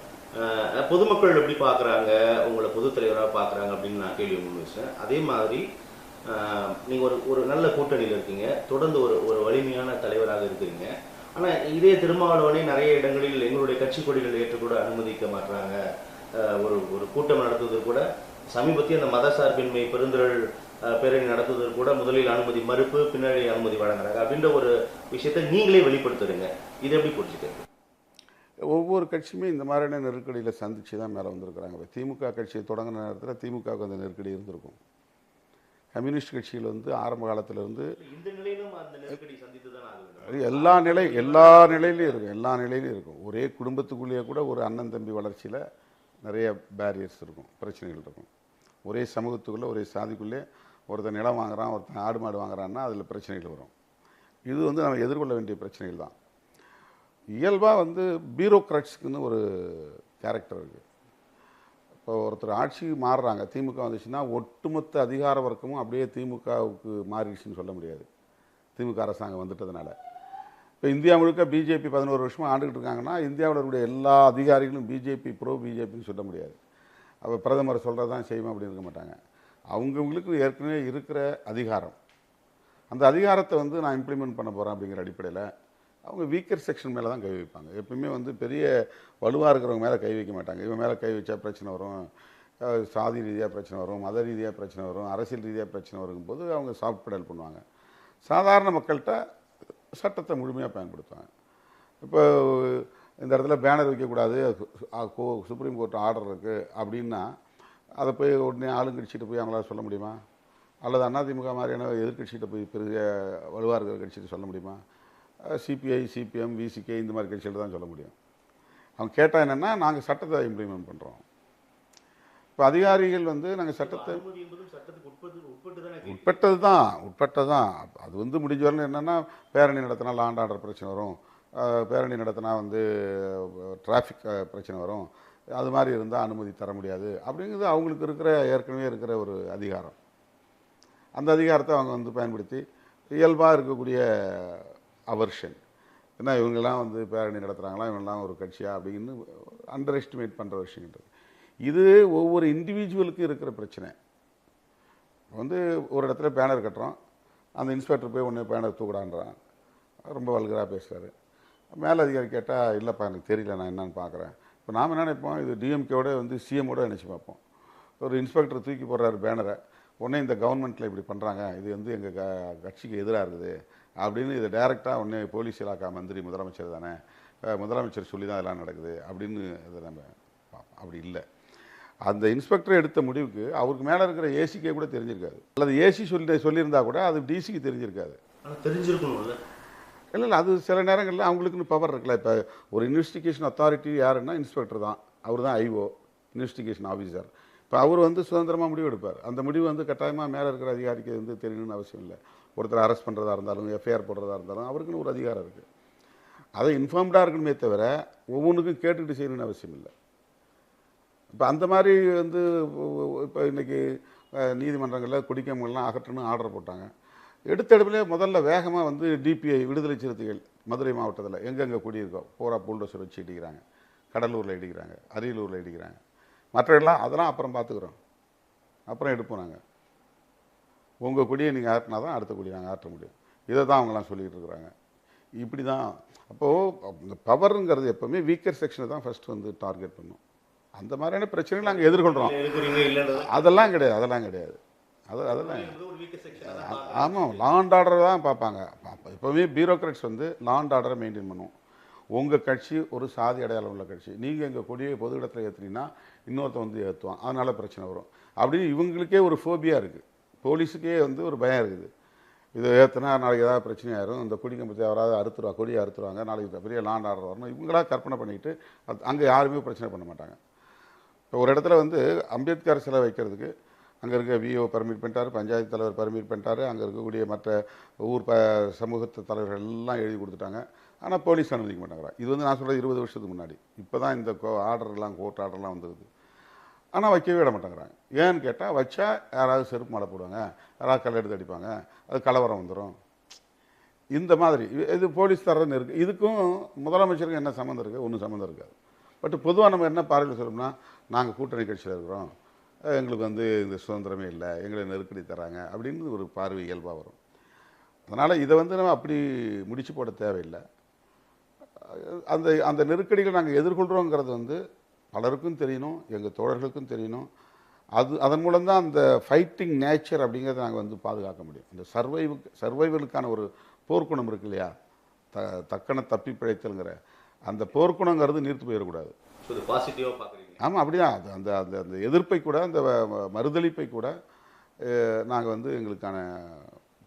பொதுமக்கள் எப்படி பார்க்குறாங்க, உங்களை பொது தலைவராக பார்க்குறாங்க அப்படின்னு நான் கேள்வி முன்வைச்சேன். அதே மாதிரி நீங்கள் ஒரு நல்ல கூட்டணியில் இருக்கீங்க, தொடர்ந்து ஒரு வலிமையான தலைவராக இருக்கிறீங்க. ஆனால் இதே திருமாவளவனே நிறைய இடங்களில் எங்களுடைய கட்சி கொடிகள் ஏற்றக்கூட அனுமதிக்க மாட்டாங்க. ஒரு கூட்டம் நடத்துவது கூட சமீபத்திய அந்த மத சார்பின்மை பெருந்திரள் பேரணி நடத்துவது கூட முதலில் அனுமதி மறுப்பு, பின்னாடி அனுமதி வழங்குறாங்க அப்படின்ற ஒரு விஷயத்தை நீங்களே வெளிப்படுத்துறீங்க. இது எப்படி புரிஞ்சுக்கிறது? ஒவ்வொரு கட்சியுமே இந்த மாதிரியான நெருக்கடியில் சந்திச்சு தான் மேலே வந்திருக்கிறாங்க. இப்போ திமுக கட்சியை தொடங்கின நேரத்தில் திமுகவுக்கு அந்த நெருக்கடி இருந்திருக்கும். கம்யூனிஸ்ட் கட்சியில் வந்து ஆரம்ப காலத்திலிருந்து இந்த நிலையிலும் அந்த நெருக்கடி சந்தித்து தான் ஆகுது. எல்லா நிலையிலையும் இருக்கும். ஒரே குடும்பத்துக்குள்ளேயே கூட ஒரு அண்ணன் தம்பி வளர்ச்சியில் நிறைய பேரியர்ஸ் இருக்கும், பிரச்சனைகள் இருக்கும். ஒரே சமூகத்துக்குள்ளே, ஒரே சாதிக்குள்ளே ஒருத்தன் நிலம் வாங்குறான், ஒருத்தன் ஆடு மாடு வாங்குறான்னா அதில் பிரச்சனைகள் வரும். இது வந்து நம்ம எதிர்கொள்ள வேண்டிய பிரச்சனைகள் தான். இயல்பாக வந்து பியூரோக்ராட்ஸ்க்குன்னு ஒரு கேரக்டர் இருக்குது. இப்போ ஒருத்தர் ஆட்சி மாறுறாங்க, திமுக வந்துச்சுன்னா ஒட்டுமொத்த அதிகார வர்க்கமும் அப்படியே திமுகவுக்கு மாறிடுச்சுன்னு சொல்ல முடியாது. திமுக அரசாங்கம் வந்துட்டதுனால இப்போ இந்தியா முழுக்க பிஜேபி 11 வருஷமாக ஆண்டுகிட்டு இருக்காங்கன்னா இந்தியாவில் இருக்கக்கூடிய எல்லா அதிகாரிகளும் பிஜேபி பிஜேபின்னு சொல்ல முடியாது. அப்போ பிரதமர் சொல்கிறது தான் செய்வோம் அப்படின்னு இருக்க மாட்டாங்க. அவங்களுக்கு ஏற்கனவே இருக்கிற அதிகாரம், அந்த அதிகாரத்தை வந்து நான் இம்ப்ளிமெண்ட் பண்ண போகிறேன் அப்படிங்கிற அடிப்படையில் அவங்க வீக்கர் செக்ஷன் மேலே தான் கை வைப்பாங்க. எப்பவுமே வந்து பெரிய வலுவாக இருக்கிறவங்க மேலே கை வைக்க மாட்டாங்க. இவன் மேலே கை வச்சா பிரச்சனை வரும், சாதி ரீதியாக பிரச்சனை வரும், மத ரீதியாக பிரச்சனை வரும், அரசியல் ரீதியாக பிரச்சனை வரும்போது அவங்க சாஃப்ட் பெடல் பண்ணுவாங்க. சாதாரண மக்கள்கிட்ட சட்டத்தை முழுமையாக பயன்படுத்துவாங்க. இப்போ இந்த இடத்துல பேனர் வைக்கக்கூடாது, சுப்ரீம் கோர்ட் ஆர்டர் இருக்குது அப்படின்னா அதை போய் உடனே ஆளுங்கட்சிகிட்ட போய் அவங்களால சொல்ல முடியுமா? அல்லது அதிமுக மாதிரியான எதிர்கட்சிகிட்ட போய் பெரிய வலுவாக இருக்கிற கட்சிகிட்ட சொல்ல முடியுமா? சிபிஐ, சிபிஎம், விசிகே இந்த மாதிரி கட்சிகள் தான் சொல்ல முடியும். அவங்க கேட்டால் என்னென்னா நாங்கள் சட்டத்தை இம்ப்ளிமெண்ட் பண்ணுறோம். இப்போ அதிகாரிகள் வந்து நாங்கள் சட்டத்தை உட்பட்டது தான். அது வந்து முடிஞ்ச வரல என்னென்னா பேரணி நடத்தினா லாண்ட் ஆர்டர் பிரச்சனை வரும், பேரணி நடத்தினா வந்து டிராஃபிக் பிரச்சனை வரும், அது மாதிரி இருந்தால் அனுமதி தர முடியாது அப்படிங்கிறது அவங்களுக்கு இருக்கிற ஏற்கனவே இருக்கிற ஒரு அதிகாரம். அந்த அதிகாரத்தை அவங்க வந்து பயன்படுத்தி இயல்பாக இருக்கக்கூடிய அவர்ஷன், ஏன்னா இவங்கெல்லாம் வந்து பேரணி நடத்துகிறாங்களா, இவங்கெல்லாம் ஒரு கட்சியா அப்படின்னு அண்டர் எஸ்டிமேட் பண்ணுற விஷயங்கள். இது ஒவ்வொரு இண்டிவிஜுவலுக்கும் இருக்கிற பிரச்சனை. வந்து ஒரு இடத்துல பேனர் கட்டுறோம், அந்த இன்ஸ்பெக்டர் போய் ஒன்று பேனர் தூக்குடான்றான், ரொம்ப வல்கராக பேசுகிறாரு. மேலே அதிகாரி கேட்டால் இல்லைப்பா எனக்கு தெரியல, நான் என்னன்னு பார்க்குறேன். இப்போ நாம் என்ன நினைப்போம், இது டிஎம்கேவோட வந்து சிஎம்மோட நினச்சி பார்ப்போம். ஒரு இன்ஸ்பெக்டர் தூக்கி போடுறாரு பேனரை, உடனே இந்த கவர்மெண்ட்டில் இப்படி பண்ணுறாங்க, இது வந்து எங்கள் கட்சிக்கு எதிராக இருக்குது அப்படின்னு இதை டைரெக்டாக உடனே போலீஸ் இலாக்கா மந்திரி முதலமைச்சர் தானே, முதலமைச்சர் சொல்லி தான் இதெல்லாம் நடக்குது அப்படின்னு இதை நம்ம பார்ப்போம். அப்படி இல்லை. அந்த இன்ஸ்பெக்டர் எடுத்த முடிவுக்கு அவருக்கு மேலே இருக்கிற ஏசிக்கே கூட தெரிஞ்சிருக்காது, அல்லது ஏசி சொல்லியிருந்தா கூட அது டிசிக்கு தெரிஞ்சிருக்காது. தெரிஞ்சிருக்கணும்ல. இல்லை, அது சில நேரங்களில் அவங்களுக்குன்னு பவர் இருக்குல்ல. இப்போ ஒரு இன்வெஸ்டிகேஷன் அத்தாரிட்டி யாருன்னா இன்ஸ்பெக்டர் தான், அவர் தான் ஐஓ, இன்வெஸ்டிகேஷன் ஆஃபீஸர். இப்போ அவர் வந்து சுதந்திரமாக முடிவு எடுப்பார். அந்த முடிவு வந்து கட்டாயமாக மேலே இருக்கிற அதிகாரிக்கு வந்து தெரியணும்னு அவசியம் இல்லை. ஒருத்தர் அரெஸ்ட் பண்ணுறதா இருந்தாலும், எஃப்ஐஆர் போடுறதா இருந்தாலும் அவருக்குன்னு ஒரு அதிகாரம் இருக்குது. அதை இன்ஃபார்ம்டாக இருக்கணுமே தவிர ஒவ்வொன்றுக்கும் கேட்டுக்கிட்டு செய்யணும்னு அவசியம் இல்லை. இப்போ அந்த மாதிரி வந்து இப்போ இன்றைக்கி நீதிமன்றங்களில் குடிக்காமலாம் அகற்றணும் ஆர்டர் போட்டாங்க. எடுத்தடுப்பிலே முதல்ல வேகமாக வந்து டிபிஐ விடுதலை சிறுத்தைகள் மதுரை மாவட்டத்தில் எங்கெங்கே குடியிருக்கோம் பூரா புல்டோசர் வச்சு இடிக்கிறாங்க, கடலூரில் இடிக்கிறாங்க, அரியலூரில் இடிக்கிறாங்க. மற்ற எல்லாம் அதெல்லாம் அப்புறம் பார்த்துக்குறோம், அப்புறம் எடுப்போம் நாங்கள். உங்கள் கொடியை நீங்கள் ஆட்டினா தான் அடுத்த கொடியை நாங்கள் ஆட்ட முடியும். இதை தான் அவங்களாம் சொல்லிகிட்டு இருக்கிறாங்க. இப்படி தான். அப்போது இந்த பவருங்கிறது எப்போவுமே வீக்கர் செக்ஷனை தான் ஃபஸ்ட்டு வந்து டார்கெட் பண்ணும். அந்த மாதிரியான பிரச்சனைகள் நாங்கள் எதிர்கொள்கிறோம். அதெல்லாம் கிடையாது. ஆமாம், லா அண்ட் ஆர்டர் தான் பார்ப்பாங்க. எப்போவுமே பியூரோக்ராட்ஸ் வந்து லா அண்ட் ஆர்டரை மெயின்டைன் பண்ணுவோம். உங்கள் கட்சி ஒரு சாதி அடையாளம் உள்ள கட்சி, நீங்கள் எங்கள் கொடியை பொது இடத்துல ஏற்றுனீங்கன்னா இன்னொருத்த வந்து ஏற்றுவான், அதனால் பிரச்சனை வரும் அப்படின்னு இவங்களுக்கே ஒரு ஃபோபியா இருக்குது. போலீஸுக்கே வந்து ஒரு பயம் இருக்குது. இதை ஏற்றுனா நாளைக்கு ஏதாவது பிரச்சனையாயிரும், இந்த கொடி கம்பத்தை யாராவது கொடியை அறுத்துருவாங்க, நாளைக்கு பெரிய லாண்ட் ஆர்டர் வரணும், இவங்களா கற்பனை பண்ணிக்கிட்டு அங்கே யாருமே பிரச்சனை பண்ண மாட்டாங்க. இப்போ ஒரு இடத்துல வந்து அம்பேத்கர் சிலை வைக்கிறதுக்கு அங்கே இருக்க விஓ பர்மிட் பண்ணிட்டார், பஞ்சாயத்து தலைவர் பர்மிட் பண்ணிட்டார், அங்கே இருக்கக்கூடிய மற்ற ஊர் சமூகத்து தலைவர்கள் எல்லாம் எழுதி கொடுத்துட்டாங்க. ஆனால் போலீஸ் அனுமதிக்க மாட்டாங்கிறாங்க. இது வந்து நான் சொல்கிறது 20 வருஷத்துக்கு முன்னாடி. இப்போ தான் இந்த ஆர்டர்லாம் கோர்ட் ஆர்டர்லாம் வந்துருது. ஆனால் வைக்கவே விட மாட்டேங்கிறாங்க. ஏன்னு கேட்டால் வச்சா யாராவது செருப்பு மாலை போடுவாங்க, யாராவது கல் எடுத்து அடிப்பாங்க, அது கலவரம் வந்துடும். இந்த மாதிரி இது போலீஸ் தரன்னு இருக்குது. இதுக்கும் முதலமைச்சருக்கும் என்ன சம்மந்தம் இருக்குது? ஒன்றும் சம்மந்தம் இருக்காது. பட் பொதுவாக நம்ம என்ன பார்வையில் சொல்லணும்னா, நாங்கள் கூட்டணி கட்சியில் இருக்கிறோம், எங்களுக்கு வந்து இந்த சுதந்திரமே இல்லை, எங்களை நெருக்கடி தராங்க அப்படின்னு ஒரு பார்வை இயல்பாக வரும். அதனால் இதை வந்து நம்ம அப்படி முடிச்சு போட தேவையில்லை. அந்த அந்த நெருக்கடிகளை நாங்கள் எதிர்கொள்கிறோங்கிறது வந்து பலருக்கும் தெரியணும், எங்கள் தோழர்களுக்கும் தெரியணும். அதன் மூலம் தான் அந்த ஃபைட்டிங் நேச்சர் அப்படிங்கிறத நாங்கள் வந்து பாதுகாக்க முடியும். இந்த சர்வைவலுக்கான ஒரு போர்க்குணம் இருக்கு இல்லையா, தக்கன தப்பி பிழைத்தல்ங்கிற அந்த போர்க்குணங்கிறது நீர்த்து போயிடக்கூடாது. ஆமாம், அப்படிதான். அந்த அந்த அந்த எதிர்ப்பை கூட, அந்த மறுதளிப்பை கூட நாங்கள் வந்து எங்களுக்கான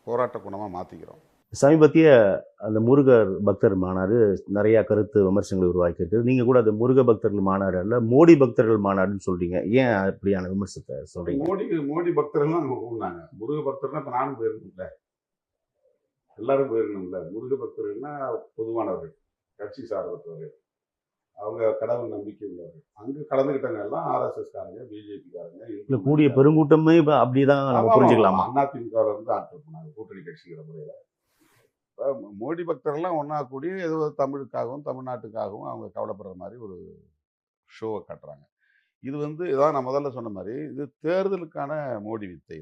போராட்ட குணமாக மாற்றிக்கிறோம். சமீபத்திய அந்த முருகர் பக்தர் மாநாடு நிறைய கருத்து விமர்சனங்களை உருவாக்கிட்டு, நீங்க கூட அது முருக பக்தர்கள் மாநாடு அல்ல, மோடி பக்தர்கள் மாநாடுன்னு சொல்றீங்க. ஏன் அப்படியான விமர்சனத்தை சொல்றீங்க? மோடி பக்தர்கள் நம்ம கூப்பிடுனாங்க. முருக பக்தர்னா இப்போ நானும் போயிருக்கணும்ல, எல்லாரும் போயிருக்கணும்ல. முருக பக்தர்கள்னா பொதுவானவர்கள், கட்சி சார்பற்றவர்கள், அவங்க கடவுள் நம்பிக்கை உள்ளவர்கள். அங்கே கலந்துக்கிட்டவங்க எல்லாம் ஆர்எஸ்எஸ் காரங்க, பிஜேபி காரங்க, இல்லை கூடிய பெருங்கூட்டமே இப்போ அப்படிதான் நம்ம புரிஞ்சுக்கலாமா? அதிமுகவில் இருந்து ஆட்கள் போனாங்க கூட்டணி கட்சிங்கிற முறையில். இப்போ மோடி பக்தர்கள்லாம் ஒன்றா கூடி ஏதோ தமிழுக்காகவும் தமிழ்நாட்டுக்காகவும் அவங்க கவலைப்படுற மாதிரி ஒரு ஷோவை காட்டுறாங்க. இது வந்து இதான் நான் முதல்ல சொன்ன மாதிரி, இது தேர்தலுக்கான மோடி வித்தை.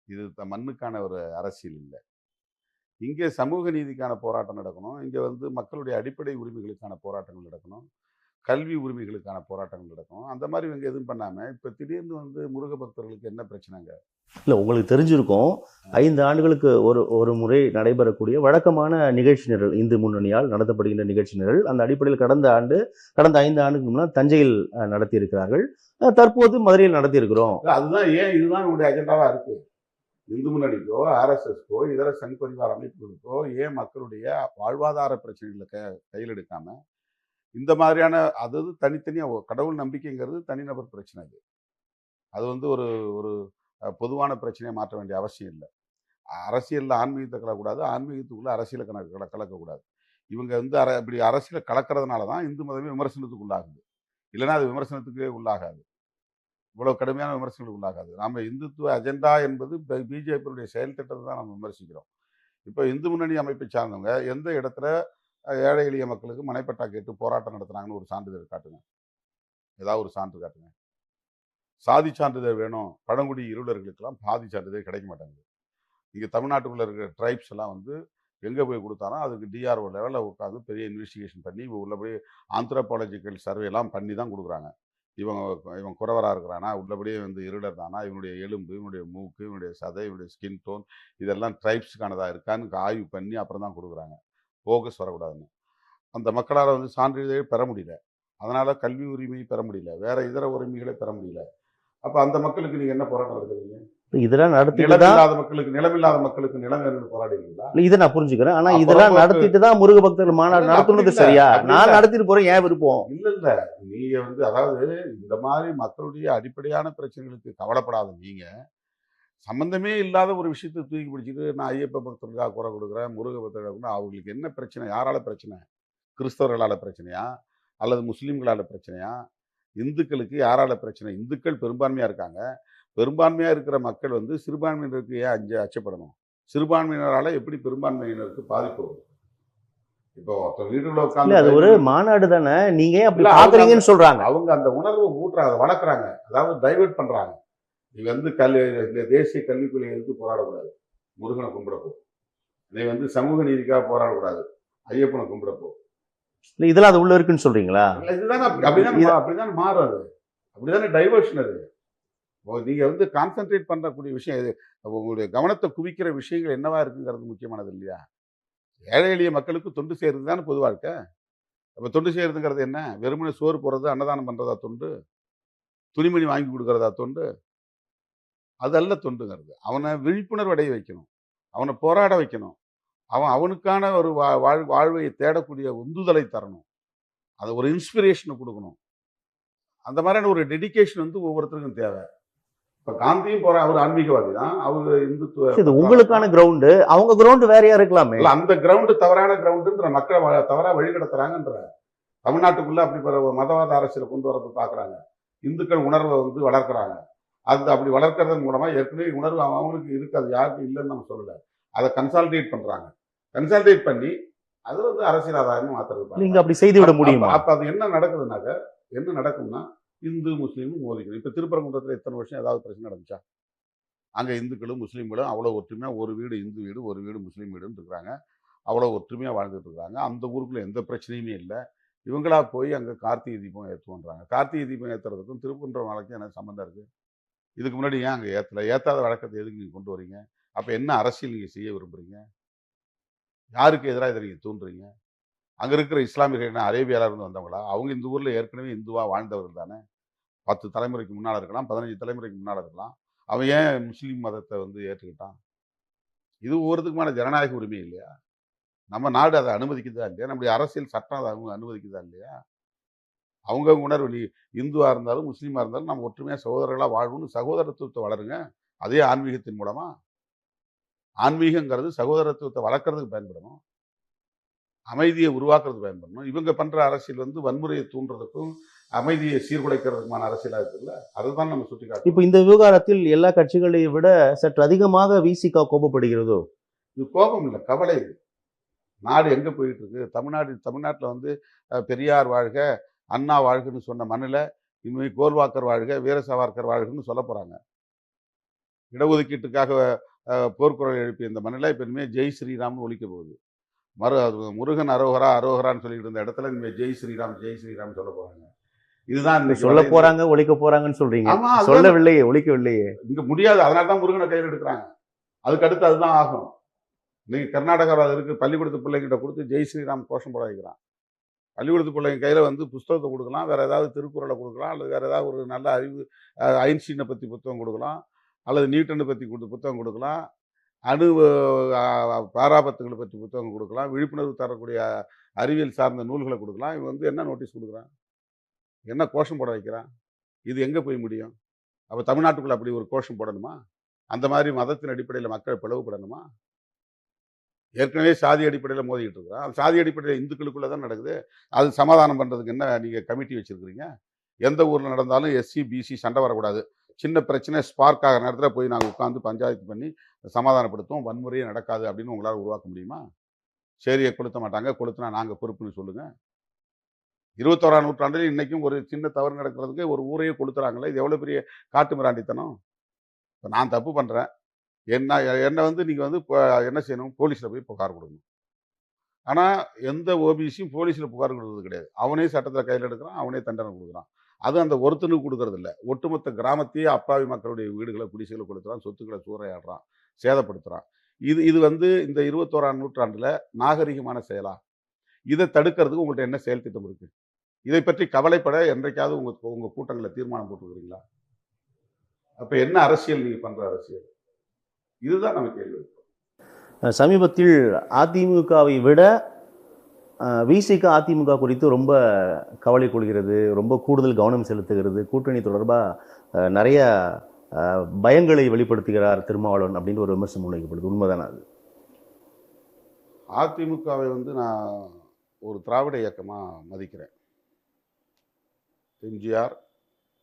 இது மண்ணுக்கான ஒரு அரசியல் இல்லை. இங்கே சமூக நீதிக்கான போராட்டம் நடக்கணும், இங்கே வந்து மக்களுடைய அடிப்படை உரிமைகளுக்கான போராட்டங்கள் நடக்கணும், கல்வி உரிமைகளுக்கான போராட்டங்கள் நடக்கணும். அந்த மாதிரி இவங்க எதுவும் பண்ணாமல் இப்போ திடீர்னு வந்து முருக பக்தர்களுக்கு என்ன பிரச்சனைங்க? இல்லை, உங்களுக்கு தெரிஞ்சிருக்கும், 5 ஆண்டுகளுக்கு ஒரு முறை நடைபெறக்கூடிய வழக்கமான நிகழ்ச்சி நிரல், இந்து முன்னணியால் நடத்தப்படுகின்ற நிகழ்ச்சி நிரல். அந்த அடிப்படையில் கடந்த 5 ஆண்டுக்கு முன்னால் தஞ்சையில் நடத்தி இருக்கிறார்கள், தற்போது மதுரையில் நடத்தி இருக்கிறோம். அதுதான் ஏன் இதுதான் உங்களுடைய அஜெண்டாவாக இருக்கு? இந்து முன்னணிக்கோ ஆர்எஸ்எஸ்க்கோ இதர சங் பரிவார அமைப்புகளுக்கோ ஏன் மக்களுடைய வாழ்வாதார பிரச்சனைகளை கையில் எடுக்காம இந்த மாதிரியான, அதாவது தனித்தனியாக கடவுள் நம்பிக்கைங்கிறது தனிநபர் பிரச்சனை. அது வந்து ஒரு ஒரு பொதுவான பிரச்சனையை மாற்ற வேண்டிய அவசியம் இல்லை. அரசியலில் ஆன்மீகத்தை கலக்கக்கூடாது, ஆன்மீகத்துக்குள்ள அரசியலை கலக்கக்கூடாது. இவங்க வந்து இப்படி அரசியலை கலக்கிறதுனால தான் இந்து மதமே விமர்சனத்துக்கு உள்ளாகுது. இல்லைன்னா அது விமர்சனத்துக்கே உள்ளாகாது, இவ்வளவு கடுமையான விமர்சனங்களுக்கு உள்ளாகாது. நாம் இந்துத்துவ அஜெண்டா என்பது பிஜேபியுடைய செயல் திட்டத்தை தான் நம்ம விமர்சிக்கிறோம். இப்போ இந்து முன்னணி அமைப்பை சார்ந்தவங்க எந்த இடத்துல ஏழை எளிய மக்களுக்கு மனைப்பட்டா கேட்டு போராட்டம் நடத்துனாங்கன்னு ஒரு சான்றிதழ் காட்டுங்க, ஏதாவது ஒரு சான்று காட்டுங்க. சாதி சான்றிதழ் வேணும், பழங்குடி இருளர்களுக்கெல்லாம் சாதி சான்றிதழ் கிடைக்க மாட்டேங்குது. இங்கே தமிழ்நாட்டுக்குள்ளே இருக்கிற ட்ரைப்ஸ் எல்லாம் வந்து எங்கே போய் கொடுத்தாலும் அதுக்கு டிஆர்ஓ லெவலில் உட்காந்து பெரிய இன்வெஸ்டிகேஷன் பண்ணி உள்ளபடி ஆந்த்ரோபாலஜிக்கல் சர்வேலாம் பண்ணி தான் கொடுக்குறாங்க. இவன் குறவராக இருக்கிறானா, உள்ளபடியே வந்து இருளர் தானா, இவனுடைய எலும்பு, இவனுடைய மூக்கு, இவனுடைய சதை, இவனுடைய ஸ்கின் டோன் இதெல்லாம் ட்ரைப்ஸுக்கானதாக இருக்கான்னு ஆய்வு பண்ணி அப்புறம் தான் கொடுக்குறாங்க, போகஸ் வரக்கூடாதுன்னு. அந்த மக்களால் வந்து சான்றிதழ் பெற முடியல, அதனால் கல்வி உரிமை பெற முடியல, வேறு இதர உரிமைகளை பெற முடியல. அப்போ அந்த மக்களுக்கு நீங்கள் என்ன போராட்டம் நடத்துறீங்க? இதெல்லாம் நிலமில்லாத மக்களுக்கு நிலம் வேணும்னு போராடுவீங்களா? இதை நான் புரிஞ்சுக்கிறேன். ஆனா இதெல்லாம் நடத்திட்டு தான் முருக பக்தர்கள் மாநாடு நடத்துனது சரியா? நான் நடத்திட்டு போறேன், ஏன் விருப்பம் இல்ல நீங்க வந்து, அதாவது இந்த மாதிரி மக்களுடைய அடிப்படையான பிரச்சனைகளுக்கு கவலைப்படாத நீங்க சம்பந்தமே இல்லாத ஒரு விஷயத்தை தூக்கி பிடிச்சிட்டு நான் ஐயப்ப பக்தர்களுக்காக குறை கொடுக்குறேன், முருக பக்தர்களுக்கு, அவங்களுக்கு என்ன பிரச்சனை? யாரால பிரச்சனை? கிறிஸ்தவர்களால பிரச்சனையா, அல்லது முஸ்லீம்களால பிரச்சனையா, இந்துக்களுக்கு யாரால பிரச்சனை? இந்துக்கள் பெரும்பான்மையா இருக்காங்க. பெரும்பான்மையாக இருக்கிற மக்கள் வந்து சிறுபான்மையினருக்கு ஏன் அச்சப்படணும்? சிறுபான்மையினரால் எப்படி பெரும்பான்மையினருக்கு பாதிப்பு வரும்? இப்போ வீடுகளை உட்காந்து அது ஒரு மாநாடு தானே, நீங்க அப்படி பாக்குறீங்கன்னு சொல்றாங்க. அவங்க அந்த உணர்வை ஊட்டுறாங்க, வளர்க்குறாங்க, அதாவது டைவெர்ட் பண்றாங்க. நீ வந்து தேசிய கல்விக் கொள்கையை எதிர்த்து போராடக்கூடாது, முருகனை கும்பிடப்போ. நீ வந்து சமூக நீதிக்காக போராடக்கூடாது, ஐயப்பனை கும்பிடப்போ. இதெல்லாம் அது உள்ள இருக்குன்னு சொல்றீங்களா? இதுதானே அப்படிதான் மாறும், அது அப்படிதானே டைவர்ஷன். அது நீங்க வந்து கான்சென்ட்ரேட் பண்ணக்கூடிய விஷயம் இது, உங்களுடைய கவனத்தை குவிக்கிற விஷயங்கள் என்னவா இருக்குங்கிறது முக்கியமானது இல்லையா? ஏழை எளிய மக்களுக்கு தொண்டு செய்யறது தானே பொதுவாக இருக்க. அப்போ தொண்டு செய்யறதுங்கிறது என்ன? வெறுமனே சோறு போடுறது, அன்னதானம் பண்றதா தொண்டு? துணிமணி வாங்கி கொடுக்கறதா தொண்டு? அதல்ல தொண்டுங்கிறது. அவனை விழிப்புணர்வு அடைய வைக்கணும். அவனை போராட வைக்கணும். அவனுக்கான ஒரு வாழ்வை தேடக்கூடிய உந்துதலை தரணும். அது ஒரு இன்ஸ்பிரேஷனை கொடுக்கணும். அந்த மாதிரியான ஒரு டெடிகேஷன் வந்து ஒவ்வொருத்தருக்கும் தேவை. இப்ப காந்தியும் அவர் ஆன்மீகவாதி தான். அவரு இந்துத்துவ இது உங்களுக்கான கிரவுண்டு, அவங்க கிரவுண்டு வேறையா இருக்கலாமே. அந்த கிரவுண்டு தவறான கிரவுண்டுன்ற மக்களை தவறா வழிநடத்துறாங்கன்ற. தமிழ்நாட்டுக்குள்ள அப்படி ஒரு மதவாத அரசியலை கொண்டு வரது பாக்குறாங்க. இந்துக்கள் உணர்வை வந்து வளர்க்குறாங்க. அது அப்படி வளர்க்கறதன் மூலமா ஏற்கனவே உணர்வு அவங்களுக்கு இருக்கு, அது யாருக்கும் இல்லைன்னு நம்ம சொல்லல. அதை கன்சாலிடேட் பண்றாங்க. கன்சாலிடேட் பண்ணி அது வந்து அரசியல் ஆதாயம் மாத்துறது. நீங்க அப்படி செய்து விட முடியுமா? அப்ப அது என்ன நடக்குதுனாக்க, என்ன நடக்கும்னா இந்து முஸ்லீமும் மோதிக்கணும். இப்ப திருப்பரங்குன்றத்துல எத்தனை வருஷம் ஏதாவது பிரச்சனை நடந்துச்சா? அங்க இந்துக்களும் முஸ்லீம்களும் அவ்வளவு ஒற்றுமையா, ஒரு வீடு இந்து வீடு, ஒரு வீடு முஸ்லீம் வீடுன்னு இருக்கிறாங்க. அவ்வளவு ஒற்றுமையா வாழ்ந்துட்டு இருக்காங்க. அந்த ஊருக்குள்ள எந்த பிரச்சனையுமே இல்லை. இவங்களா போய் அங்க கார்த்திகை தீபம் ஏற்றுவோன்றாங்க. கார்த்திகை தீபம் ஏத்துறதுக்கும் திருப்பன்ற வழக்கும் என்ன சம்பந்தம் இருக்கு? இதுக்கு முன்னாடி ஏன் அங்க ஏத்தல? ஏத்தாத வழக்கத்தை எதுக்கு நீங்க கொண்டு வரீங்க? அப்ப என்ன அரசியல் நீங்க செய்ய விரும்புறீங்க? யாருக்கு எதிராக இதை நீங்க தூண்டுறீங்க? அங்க இருக்கிற இஸ்லாமியர்கள் என்ன அரேபியால இருந்து வந்தவங்களா? அவங்க இந்த ஊர்ல ஏற்கனவே இந்துவா வாழ்ந்தவர்கள் தானே. 10 தலைமுறைக்கு முன்னால இருக்கலாம், 15 தலைமுறைக்கு முன்னால இருக்கலாம். அவன் ஏன் முஸ்லீம் மதத்தை வந்து ஏற்றுக்கிட்டான்? இது ஒவ்வொருத்துக்குமான ஜனநாயக உரிமை இல்லையா? நம்ம நாடு அதை அனுமதிக்குதா இல்லையா? நம்முடைய அரசியல் சட்டம் அதை அவங்க அனுமதிக்குதா இல்லையா? அவங்க உணர்வு, நீ இந்துவா இருந்தாலும் முஸ்லீமா இருந்தாலும் நம்ம ஒற்றுமையா சகோதரர்களா வாழ்வுன்னு சகோதரத்துவத்தை வளருங்க. அதே ஆன்மீகத்தின் மூலமா. ஆன்மீகங்கிறது சகோதரத்துவத்தை வளர்க்கறதுக்கு பயன்படணும். அமைதியை உருவாக்குறதுக்கு பயன்படணும். இவங்க பண்ற அரசியல் வந்து வன்முறையை தூண்டுறதுக்கும் அமைதியை சீர்குலைக்கிறதுக்குமான அரசியலா இருக்குல்ல. அதுதான் நம்ம சுட்டி காட்டுறோம். இப்ப இந்த விவகாரத்தில் எல்லா கட்சிகளையும் விட சற்று அதிகமாக விசிக கோபப்படுகிறதோ? இது கோபம் இல்லை, கவலை. இது நாடு எங்க போயிட்டு இருக்கு? தமிழ்நாட்டில் வந்து பெரியார் வாழ்க, அண்ணா வாழ்கன்னு சொன்ன மண்ணில் இனிமே கோல்வாக்கர் வாழ்க, வீர சாவர்கர் வாழ்கன்னு சொல்ல போறாங்க. இடஒதுக்கீட்டுக்காக போர்க்குரல் எழுப்பிய இந்த மண்ணில் இப்ப இனிமேல் ஜெய் ஸ்ரீராம்னு ஒலிக்க போகுது. முருகன் அரோகரா அரோகரான்னு சொல்லிட்டு இருந்த இடத்துல இனிமேல் ஜெய் ஸ்ரீராம் சொல்ல போறாங்க. இதுதான் சொல்ல போறாங்க, ஒழிக்க போறாங்கன்னு சொல்றீங்க. ஆமா, சொல்லவில்லையே, ஒழிக்கவில்லையே. இங்க முடியாது. அதனாலதான் முருகனை கையில் எடுக்கிறாங்க. அதுக்கு அடுத்து அதுதான் ஆகும். நீங்க கர்நாடகாவில் இருக்கு, பள்ளிக்கூடத்து பிள்ளைங்கிட்ட கொடுத்து ஜெய் ஸ்ரீராம் கோஷம் போட வைக்கிறான். பள்ளிக்கூடத்து பிள்ளைங்க கையில வந்து புஸ்தகத்தை கொடுக்கலாம், வேற ஏதாவது திருக்குறளை கொடுக்கலாம், அல்லது வேற ஏதாவது ஒரு நல்ல அறிவு ஐன்ஸ்டீனை பத்தி புத்தகம் கொடுக்கலாம், அல்லது நியூட்டனை பத்தி புத்தகம் கொடுக்கலாம், அணு பாராபத்துகளை பற்றி புத்தகம் கொடுக்கலாம், விழிப்புணர்வு தரக்கூடிய அறிவியல் சார்ந்த நூல்களை கொடுக்கலாம். இவன் வந்து என்ன நோட்டீஸ் கொடுக்குறான்? என்ன கோஷம் போட வைக்கிறான்? இது எங்கே போய் முடியும்? அப்போ தமிழ்நாட்டுக்குள்ள அப்படி ஒரு கோஷம் போடணுமா? அந்த மாதிரி மதத்தின் அடிப்படையில் மக்கள் பிளவுபடணுமா? ஏற்கனவே சாதி அடிப்படையில் மோதிக்கிட்டு இருக்கிறான். அந்த சாதி அடிப்படையில் இந்துக்களுக்குள்ள தான் நடக்குது. அது சமாதானம் பண்ணுறதுக்கு என்ன நீங்கள் கமிட்டி வச்சுருக்கிறீங்க? எந்த ஊரில் நடந்தாலும் எஸ்சி பிசி சண்டை வரக்கூடாது. சின்ன பிரச்சனை ஸ்பார்க் ஆகிற நேரத்தில் போய் நாங்கள் உட்காந்து பஞ்சாயத்து பண்ணி சமாதானப்படுத்துவோம், வன்முறையே நடக்காது அப்படின்னு உங்களால் உருவாக்க முடியுமா? சரியை கொளுத்த மாட்டாங்க, கொளுத்துனா நாங்கள் பொறுப்புன்னு சொல்லுங்கள். 21ஆம் நூற்றாண்டில் இன்னைக்கும் ஒரு சின்ன தவறு நடக்கிறதுக்கு ஒரு ஊரையே கொளுத்துறாங்களே, இது எவ்வளோ பெரிய காட்டு மிராண்டித்தனம். இப்போ நான் தப்பு பண்ணுறேன், என்னை வந்து நீங்கள் வந்து என்ன செய்யணும்? போலீஸில் போய் புகார் கொடுக்கணும். ஆனால் எந்த ஓபிசியும் போலீஸில் புகார் கொடுக்கறது கிடையாது. அவனே சட்டத்தில் கையில் எடுக்கிறான், அவனே தண்டனை கொடுக்குறான். அது அந்த ஒருத்தனுக்கு கொடுக்கறது இல்லை, ஒட்டுமொத்த கிராமத்தையே அப்பாவி மக்களுடைய வீடுகளை குடிசைகளை கொடுத்துறான், சொத்துக்களை சூறையாடுறான், சேதப்படுத்துறான். இது வந்து இந்த 21ஆம் நூற்றாண்டில் நாகரிகமான செயலா? இதை தடுக்கிறதுக்கு உங்கள்கிட்ட என்ன செயல் திட்டம் இருக்கு? இதை பற்றி கவலைப்பட என்றைக்காவது உங்க கூட்டங்களில் தீர்மானம் போட்டுக்கிறீங்களா? அப்ப என்ன அரசியல் நீங்க பண்ற அரசியல்? இதுதான் நம்ம கேள்வி. சமீபத்தில் அதிமுகவை விட விசிக அதிமுக குறித்து ரொம்ப கவலை கொள்கிறது, ரொம்ப கூடுதல் கவனம் செலுத்துகிறது, கூட்டணி தொடர்பாக நிறைய பயங்களை வெளிப்படுத்துகிறார் திருமாவளவன் அப்படின்னு ஒரு விமர்சனம் முன்வைக்கப்படுது. உண்மைதானே அது? அதிமுகவை வந்து நான் ஒரு திராவிட இயக்கமா மதிக்கிறேன். எம்ஜிஆர்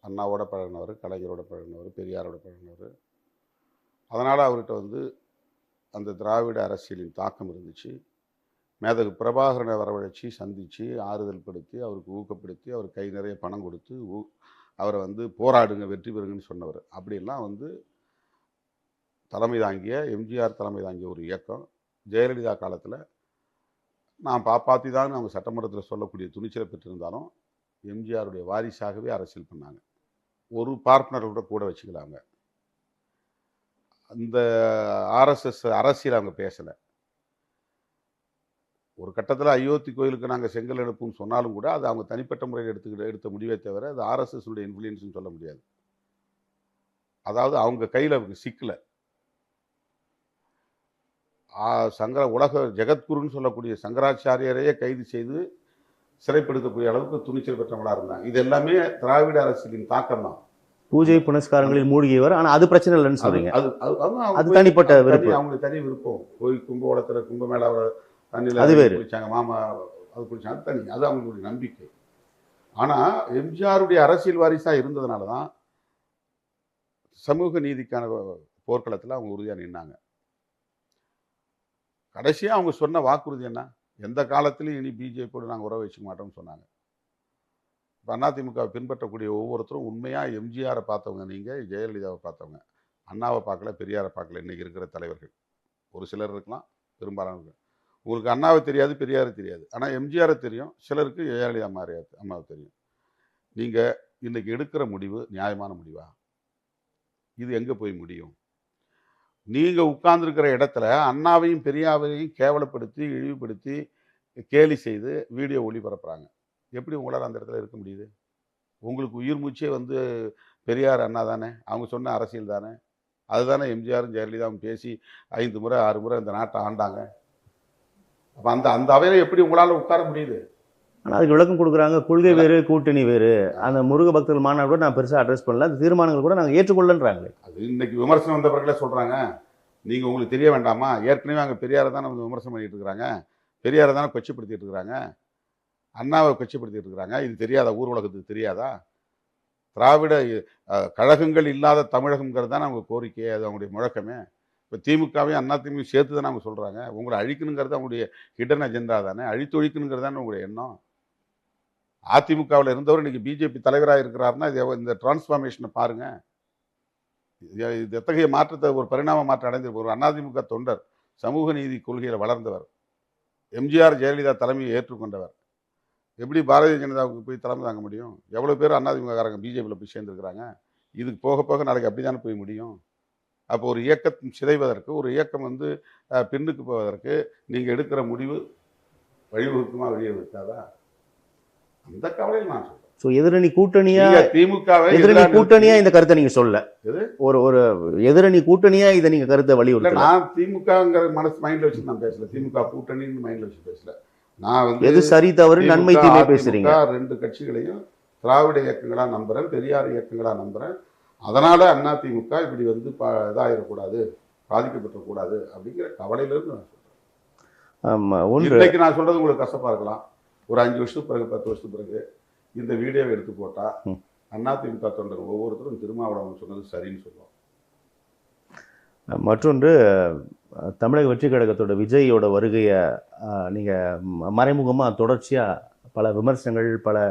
அண்ணாவோட பழகினவர், கலைஞரோட பழகினவர், பெரியாரோட பழகினவர். அதனால் அவர்கிட்ட வந்து அந்த திராவிட அரசியலின் தாக்கம் இருந்துச்சு. மேதகு பிரபாகரனை வரவழைச்சி சந்தித்து ஆறுதல் படுத்தி அவருக்கு ஊக்கப்படுத்தி அவர் கை நிறைய பணம் கொடுத்து அவரை வந்து போராடுங்க வெற்றி பெறுங்கன்னு சொன்னவர். அப்படிலாம் வந்து தலைமை தாங்கிய எம்ஜிஆர் தலைமை தாங்கிய ஒரு இயக்கம். ஜெயலலிதா காலத்தில் நான் பாப்பாத்தி தான் அவங்க சட்டமன்றத்தில் சொல்லக்கூடிய துணிச்சலை பெற்றிருந்தாலும் எம்ஜிஆருடைய வாரிசாகவே அரசியல் பண்ணாங்க. ஒரு பார்ட்னரோட கூட வச்சுக்கலாங்க. அந்த ஆர்எஸ்எஸ் அரசியல் அவங்க பேசலை. ஒரு கட்டத்தில் அயோத்தி கோயிலுக்கு நாங்கள் செங்கல் எடுப்போம்னு சொன்னாலும் கூட அது அவங்க தனிப்பட்ட முறையில் எடுத்த முடிவை தவிர அது ஆர்எஸ்எஸ்னுடைய இன்ஃப்ளூயன்ஸ்னு சொல்ல முடியாது. அதாவது அவங்க கையில் அவங்க சிக்கலை. உலக ஜெகத்குருன்னு சொல்லக்கூடிய சங்கராச்சாரியரையே கைது செய்து சிறைப்படுத்தக்கூடிய அளவுக்கு துணிச்சல் பெற்றவங்களா இருந்தாங்க. இது எல்லாமே திராவிட அரசியலின் தாக்கம் தான். பூஜை புனஸ்காரங்களில் மூழ்கியவர். ஆனா அது பிரச்சனை இல்லைன்னு சொல்றீங்க. அது தனிப்பட்ட விருப்பம். அவங்களுக்கு தனி விருப்பம். போய் கும்பகோணத்துல கும்பமேளா தண்ணியில் அது வேறு. குளிச்சாங்க, மாமா அது குளிச்சாங்க, அது தனி. அது அவங்களுடைய நம்பிக்கை. ஆனா எம்ஜிஆருடைய அரசியல் வாரிசா இருந்ததுனால தான் சமூக நீதிக்கான போர்க்களத்தில் அவங்க உறுதியாக நின்னாங்க. கடைசியா அவங்க சொன்ன வாக்குறுதி என்ன? எந்த காலத்திலையும் இனி பிஜேபியோடு நாங்கள் உறவு வச்சுக்க மாட்டோம்னு சொன்னாங்க. இப்போ அதிமுகவை பின்பற்றக்கூடிய ஒவ்வொருத்தரும் உண்மையாக எம்ஜிஆரை பார்த்தவங்க, நீங்கள் ஜெயலலிதாவை பார்த்தவங்க, அண்ணாவை பார்க்கல, பெரியாரை பார்க்கல. இன்னைக்கு இருக்கிற தலைவர்கள் ஒரு சிலர் இருக்கலாம், பெரும்பாலானவர்கள். உங்களுக்கு அண்ணாவை தெரியாது, பெரியாரை தெரியாது, ஆனால் எம்ஜிஆரை தெரியும். சிலருக்கு ஜெயலலிதா அம்மாவை தெரியும். நீங்கள் இன்னைக்கு எடுக்கிற முடிவு நியாயமான முடிவா? இது எங்கே போய் முடியும்? நீங்கள் உட்கார்ந்துருக்கிற இடத்துல அண்ணாவையும் பெரியாவையும் கேவலப்படுத்தி, இழிவுபடுத்தி, கேலி செய்து வீடியோ ஒளிபரப்புறாங்க. எப்படி உங்களால் அந்த இடத்துல இருக்க முடியுது? உங்களுக்கு உயிர் மூச்சே வந்து பெரியார் அண்ணா தானே, அவங்க சொன்ன அரசியல் தானே, அதுதானே எம்ஜிஆரும் ஜெயலலிதாவும் பேசி 5 முறை 6 முறை இந்த நாட்டை ஆண்டாங்க. அப்போ அந்த அவையில எப்படி உங்களால் உட்கார முடியுது? ஆனால் அதுக்கு விளக்கம் கொடுக்குறாங்க. கொள்கை வேறு, கூட்டணி வேறு. அந்த முருக பக்தர்கள் மாநாடு கூட நான் பெருசாக அட்ரஸ் பண்ணல, அந்த தீர்மானங்கள் கூட நாங்கள் ஏற்றுக்கொள்ளன்றாங்களே. அது இன்னைக்கு விமர்சனம் வந்த பிறகுல சொல்கிறாங்க. நீங்கள் உங்களுக்கு தெரிய வேண்டாமா? ஏற்கனவே அங்கே பெரியாரை தானே வந்து விமர்சனம் பண்ணிட்டு இருக்கிறாங்க, பெரியாரை தானே கொச்சைப்படுத்திட்டு இருக்கிறாங்க, அண்ணாவை கொச்சைப்படுத்திட்டு இருக்கிறாங்க. இது தெரியாதா? ஊர் உலகத்துக்கு தெரியாதா? திராவிட கழகங்கள் இல்லாத தமிழகம்ங்கிறது தான் அவங்க கோரிக்கை, அது அவங்களுடைய முழக்கமே. இப்போ திமுகவையும் அதிமுக சேர்த்து தானே அவங்க சொல்கிறாங்க. உங்களை அழிக்கணுங்கிறது அவங்களுடைய ஹிடன் அஜெண்டா தானே, அழித்து ஒழிக்கணுங்கிறது தானே உங்களுடைய எண்ணம். அதிமுகவில் இருந்தவர் இன்னைக்கு பிஜேபி தலைவராக இருக்கிறாருன்னா இந்த டிரான்ஸ்ஃபார்மேஷனை பாருங்க. இது எத்தகைய மாற்றத்தை, ஒரு பரிணாம மாற்றம் அடைந்திருப்பார். ஒரு அதிமுக தொண்டர், சமூக நீதி கொள்கையில் வளர்ந்தவர், எம்ஜிஆர் ஜெயலலிதா தலைமையை ஏற்றுக்கொண்டவர், எப்படி பாரதிய ஜனதாவுக்கு போய் தலைமை தாங்க முடியும்? எவ்வளோ பேர் அதிமுககாரங்க பிஜேபியில் போய் சேர்ந்துருக்கிறாங்க. இதுக்கு போக போக நாளைக்கு அப்படி தானே போய் முடியும். அப்போ ஒரு இயக்கத்தின் சிதைவதற்கு, ஒரு இயக்கம் வந்து பின்னுக்கு போவதற்கு நீங்கள் எடுக்கிற முடிவு வழிவகுக்குமா, வழிவகுக்காதா? அந்த கவலையில் நான் சொல்றேன். ஸோ எதிரணி கூட்டணியா, திமுகவை எதிரணி கூட்டணியா இந்த கருத்தை நீங்க சொல்ல, ஒரு எதிரணி கூட்டணியா இதை நீங்க கருத்தை வலியுறுத்தல. நான் திமுகங்கிற மைண்ட்ல வச்சு நான் பேசல, திமுக கூட்டணின்னு மைண்ட்ல வச்சு பேசல. நான் வந்து எது சரி தவறு, நன்மை தீமை பேசுறீங்க. 2 கட்சிகளையும் திராவிட இயக்கங்களா நம்புறேன், பெரியார் இயக்கங்களா நம்புறேன். அதனால அதிமுக இப்படி வந்து இதாயிடக்கூடாது, பாதிக்கப்பட்டக்கூடாது அப்படிங்கிற கவலையிலிருந்து நான் சொல்றேன். இன்னைக்கு நான் சொல்றது உங்களுக்கு கஷ்டப்பா இருக்கலாம். ஒரு 5 வருஷத்துக்கு பிறகு, 10 வருஷத்துக்கு பிறகு இந்த வீடியோவை எடுத்து போட்டா அதிமுக தொண்டர்கள் ஒவ்வொருத்தரும் திருமாவளவன் சொன்னது சரின்னு சொல்லுவோம். மற்றொன்று, தமிழக வெற்றி கழகத்தோட விஜயோட வருகையை நீங்க மறைமுகமா தொடர்ச்சியா பல விமர்சனங்கள், பல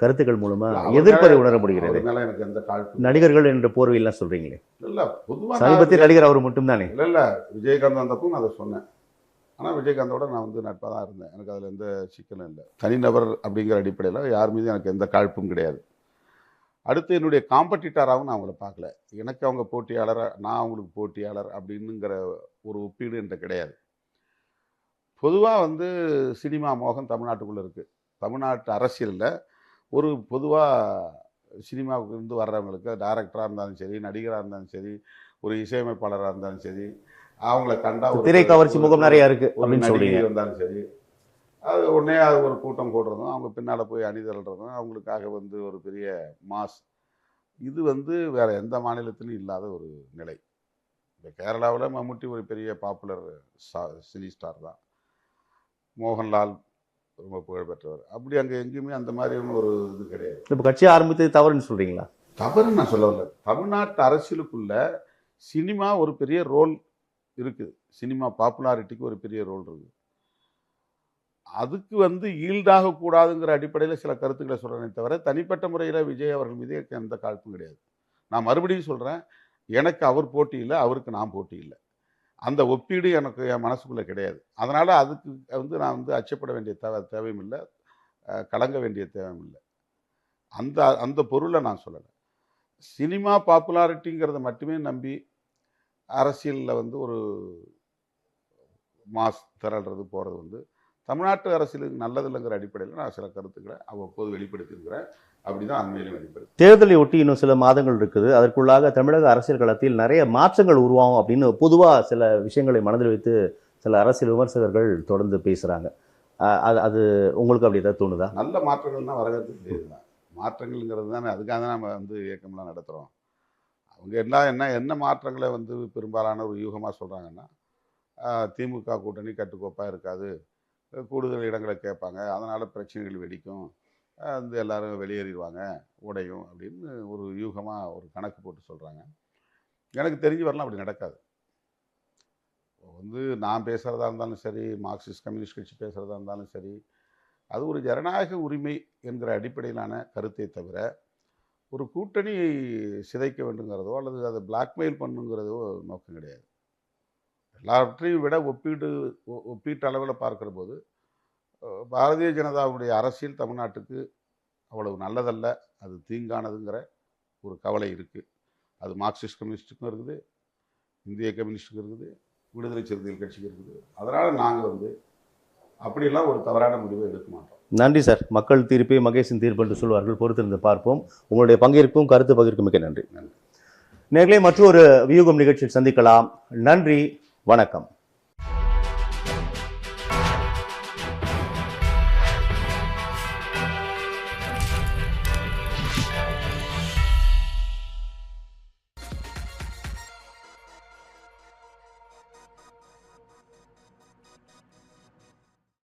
கருத்துக்கள் மூலமா எதிர்ப்பதை உணர முடிகிறது. நடிகர்கள் என்ற போர்வையெல்லாம் சொல்றீங்களே. இல்ல, பொதுவாக சமீபத்திய நடிகர் அவர் மட்டும் தானே. இல்ல விஜயகாந்த் வந்தப்போ நான் அதை சொன்னேன். ஆனால் விஜயகாந்தோட நான் வந்து நட்பாக தான் இருந்தேன். எனக்கு அதில் எந்த சிக்கலும் இல்லை. தனிநபர் அப்படிங்கிற அடிப்படையில் யார் மீதும் எனக்கு எந்த காழ்ப்பும் கிடையாது. அடுத்து என்னுடைய காம்படிட்டராகவும் நான் அவங்கள பார்க்கல. எனக்கு அவங்க போட்டியாளர், நான் அவங்களுக்கு போட்டியாளர் அப்படின்னுங்கிற ஒரு ஒப்பீடு என்கிட்ட கிடையாது. பொதுவாக வந்து சினிமா மோகம் தமிழ்நாட்டுக்குள்ளே இருக்குது. தமிழ்நாட்டு அரசியலில் ஒரு பொதுவாக சினிமாவுக்கு இருந்து வர்றவங்களுக்கு, டைரக்டராக இருந்தாலும் சரி, நடிகராக இருந்தாலும் சரி, ஒரு இசையமைப்பாளராக இருந்தாலும் சரி, அவங்கள கண்டா திரை கவர்ச்சி முகம் நிறைய இருக்கு அப்படின்னு சொல்லிட்டு இருந்தாலும் சரி, அது உடனே அது ஒரு கூட்டம் கூடுறதும், அவங்க பின்னால் போய் அணிதிரள்றதும், அவங்களுக்காக வந்து ஒரு பெரிய மாஸ், இது வந்து வேற எந்த மாநிலத்திலும் இல்லாத ஒரு நிலை. இப்போ கேரளாவில் மம்முட்டி ஒரு பெரிய பாப்புலர் சினி ஸ்டார் தான், மோகன்லால் ரொம்ப புகழ்பெற்றவர். அப்படி அங்கே எங்கேயுமே அந்த மாதிரியான ஒரு இது கிடையாது. இப்போ கட்சி ஆரம்பித்தது தவறுன்னு சொல்றீங்களா? தவறுன்னு நான் சொல்லவில்லை. தமிழ்நாட்டு அரசியலுக்குள்ள சினிமா ஒரு பெரிய ரோல் இருக்குது. சினிமா பாப்புலாரிட்டிக்கு ஒரு பெரிய ரோல் இருக்குது. அதுக்கு வந்து ஈல்டாக கூடாதுங்கிற அடிப்படையில் சில கருத்துக்களை சொல்கிறேனே தவிர, தனிப்பட்ட முறையில் விஜய் அவர்கள் மீது எனக்கு எந்த காழ்ப்பும் கிடையாது. நான் மறுபடியும் சொல்கிறேன், எனக்கு அவர் போட்டி இல்லை, அவருக்கு நான் போட்டி இல்லை. அந்த ஒப்பீடு எனக்கு என் மனசுக்குள்ளே கிடையாது. அதனால் அதுக்கு வந்து நான் வந்து அச்சப்பட வேண்டிய தேவையும் இல்லை, கலங்க வேண்டிய தேவையும் இல்லை. அந்த பொருளை நான் சொல்லலை. சினிமா பாப்புலாரிட்டிங்கிறத மட்டுமே நம்பி அரசியலில் வந்து ஒரு மாஸ் திரள்றது போகிறது வந்து தமிழ்நாட்டு அரசியலுக்கு நல்லதில்லைங்கிற அடிப்படையில் நான் சில கருத்துக்களை அவ்வப்போது வெளிப்படுத்தியிருக்கிறேன். அப்படிதான் அண்மையிலும் வெளிப்படுத்தி. தேர்தலை ஒட்டி இன்னும் சில மாதங்கள் இருக்குது. அதற்குள்ளாக தமிழக அரசியல் களத்தில் நிறைய மாற்றங்கள் உருவாகும் அப்படின்னு பொதுவாக சில விஷயங்களை மனதில் வைத்து சில அரசியல் விமர்சகர்கள் தொடர்ந்து பேசுகிறாங்க. அது உங்களுக்கு அப்படி ஏதாவது தோணுதா? நல்ல மாற்றங்கள் தான் வரவேற்கக்கூடியது தான். மாற்றங்கள்ங்கிறது தானே, அதுக்காக தான் நம்ம இயக்கம்லாம் நடத்துகிறோம். அவங்க எல்லாம் என்ன மாற்றங்களை பெரும்பாலான ஒரு யூகமாக சொல்கிறாங்கன்னா, திமுக கூட்டணி கட்டுக்கோப்பாக இருக்காது, கூடுதல் இடங்களை கேட்பாங்க, அதனால் பிரச்சனைகள் வெடிக்கும், எல்லாரும் வெளியேறிடுவாங்க, உடையும் அப்படின்னு ஒரு யூகமாக ஒரு கணக்கு போட்டு சொல்கிறாங்க. எனக்கு தெரிஞ்சு வரலாம் அப்படி நடக்காது. நான் பேசுகிறதா இருந்தாலும் சரி, மார்க்சிஸ்ட் கம்யூனிஸ்ட் கட்சி பேசுகிறதா இருந்தாலும் சரி, அது ஒரு ஜனநாயக உரிமை என்கிற அடிப்படையிலான கருத்தை தவிர ஒரு கூட்டணி சிதைக்க வேண்டுங்கிறதோ அல்லது அதை பிளாக்மெயில் பண்ணுங்கிறதோ நோக்கம் கிடையாது. எல்லாவற்றையும் விட ஒப்பீட்டு அளவில் பார்க்கிற போது பாரதிய ஜனதாவுடைய அரசியல் தமிழ்நாட்டுக்கு அவ்வளவு நல்லதல்ல, அது தீங்கானதுங்கிற ஒரு கவலை இருக்குது. அது மார்க்சிஸ்ட் கம்யூனிஸ்ட்டுக்கும் இருக்குது, இந்திய கம்யூனிஸ்ட்டுக்கும் இருக்குது, விடுதலை சிறுத்தைகள் கட்சிக்கு இருக்குது. அதனால் நாங்கள் அப்படியெல்லாம் ஒரு தவறான முடிவை எடுக்க மாட்டோம். நன்றி சார். மக்கள் தீர்ப்பே மகேஷின் தீர்ப்பு என்று சொல்வார்கள். பொறுத்திருந்து பார்ப்போம். உங்களுடைய பங்கேற்பும் கருத்து பகிர்க்கும் மிக்க நன்றி. நேர்களே, மற்றொரு வியூகம் நிகழ்ச்சியில் சந்திக்கலாம். நன்றி, வணக்கம்.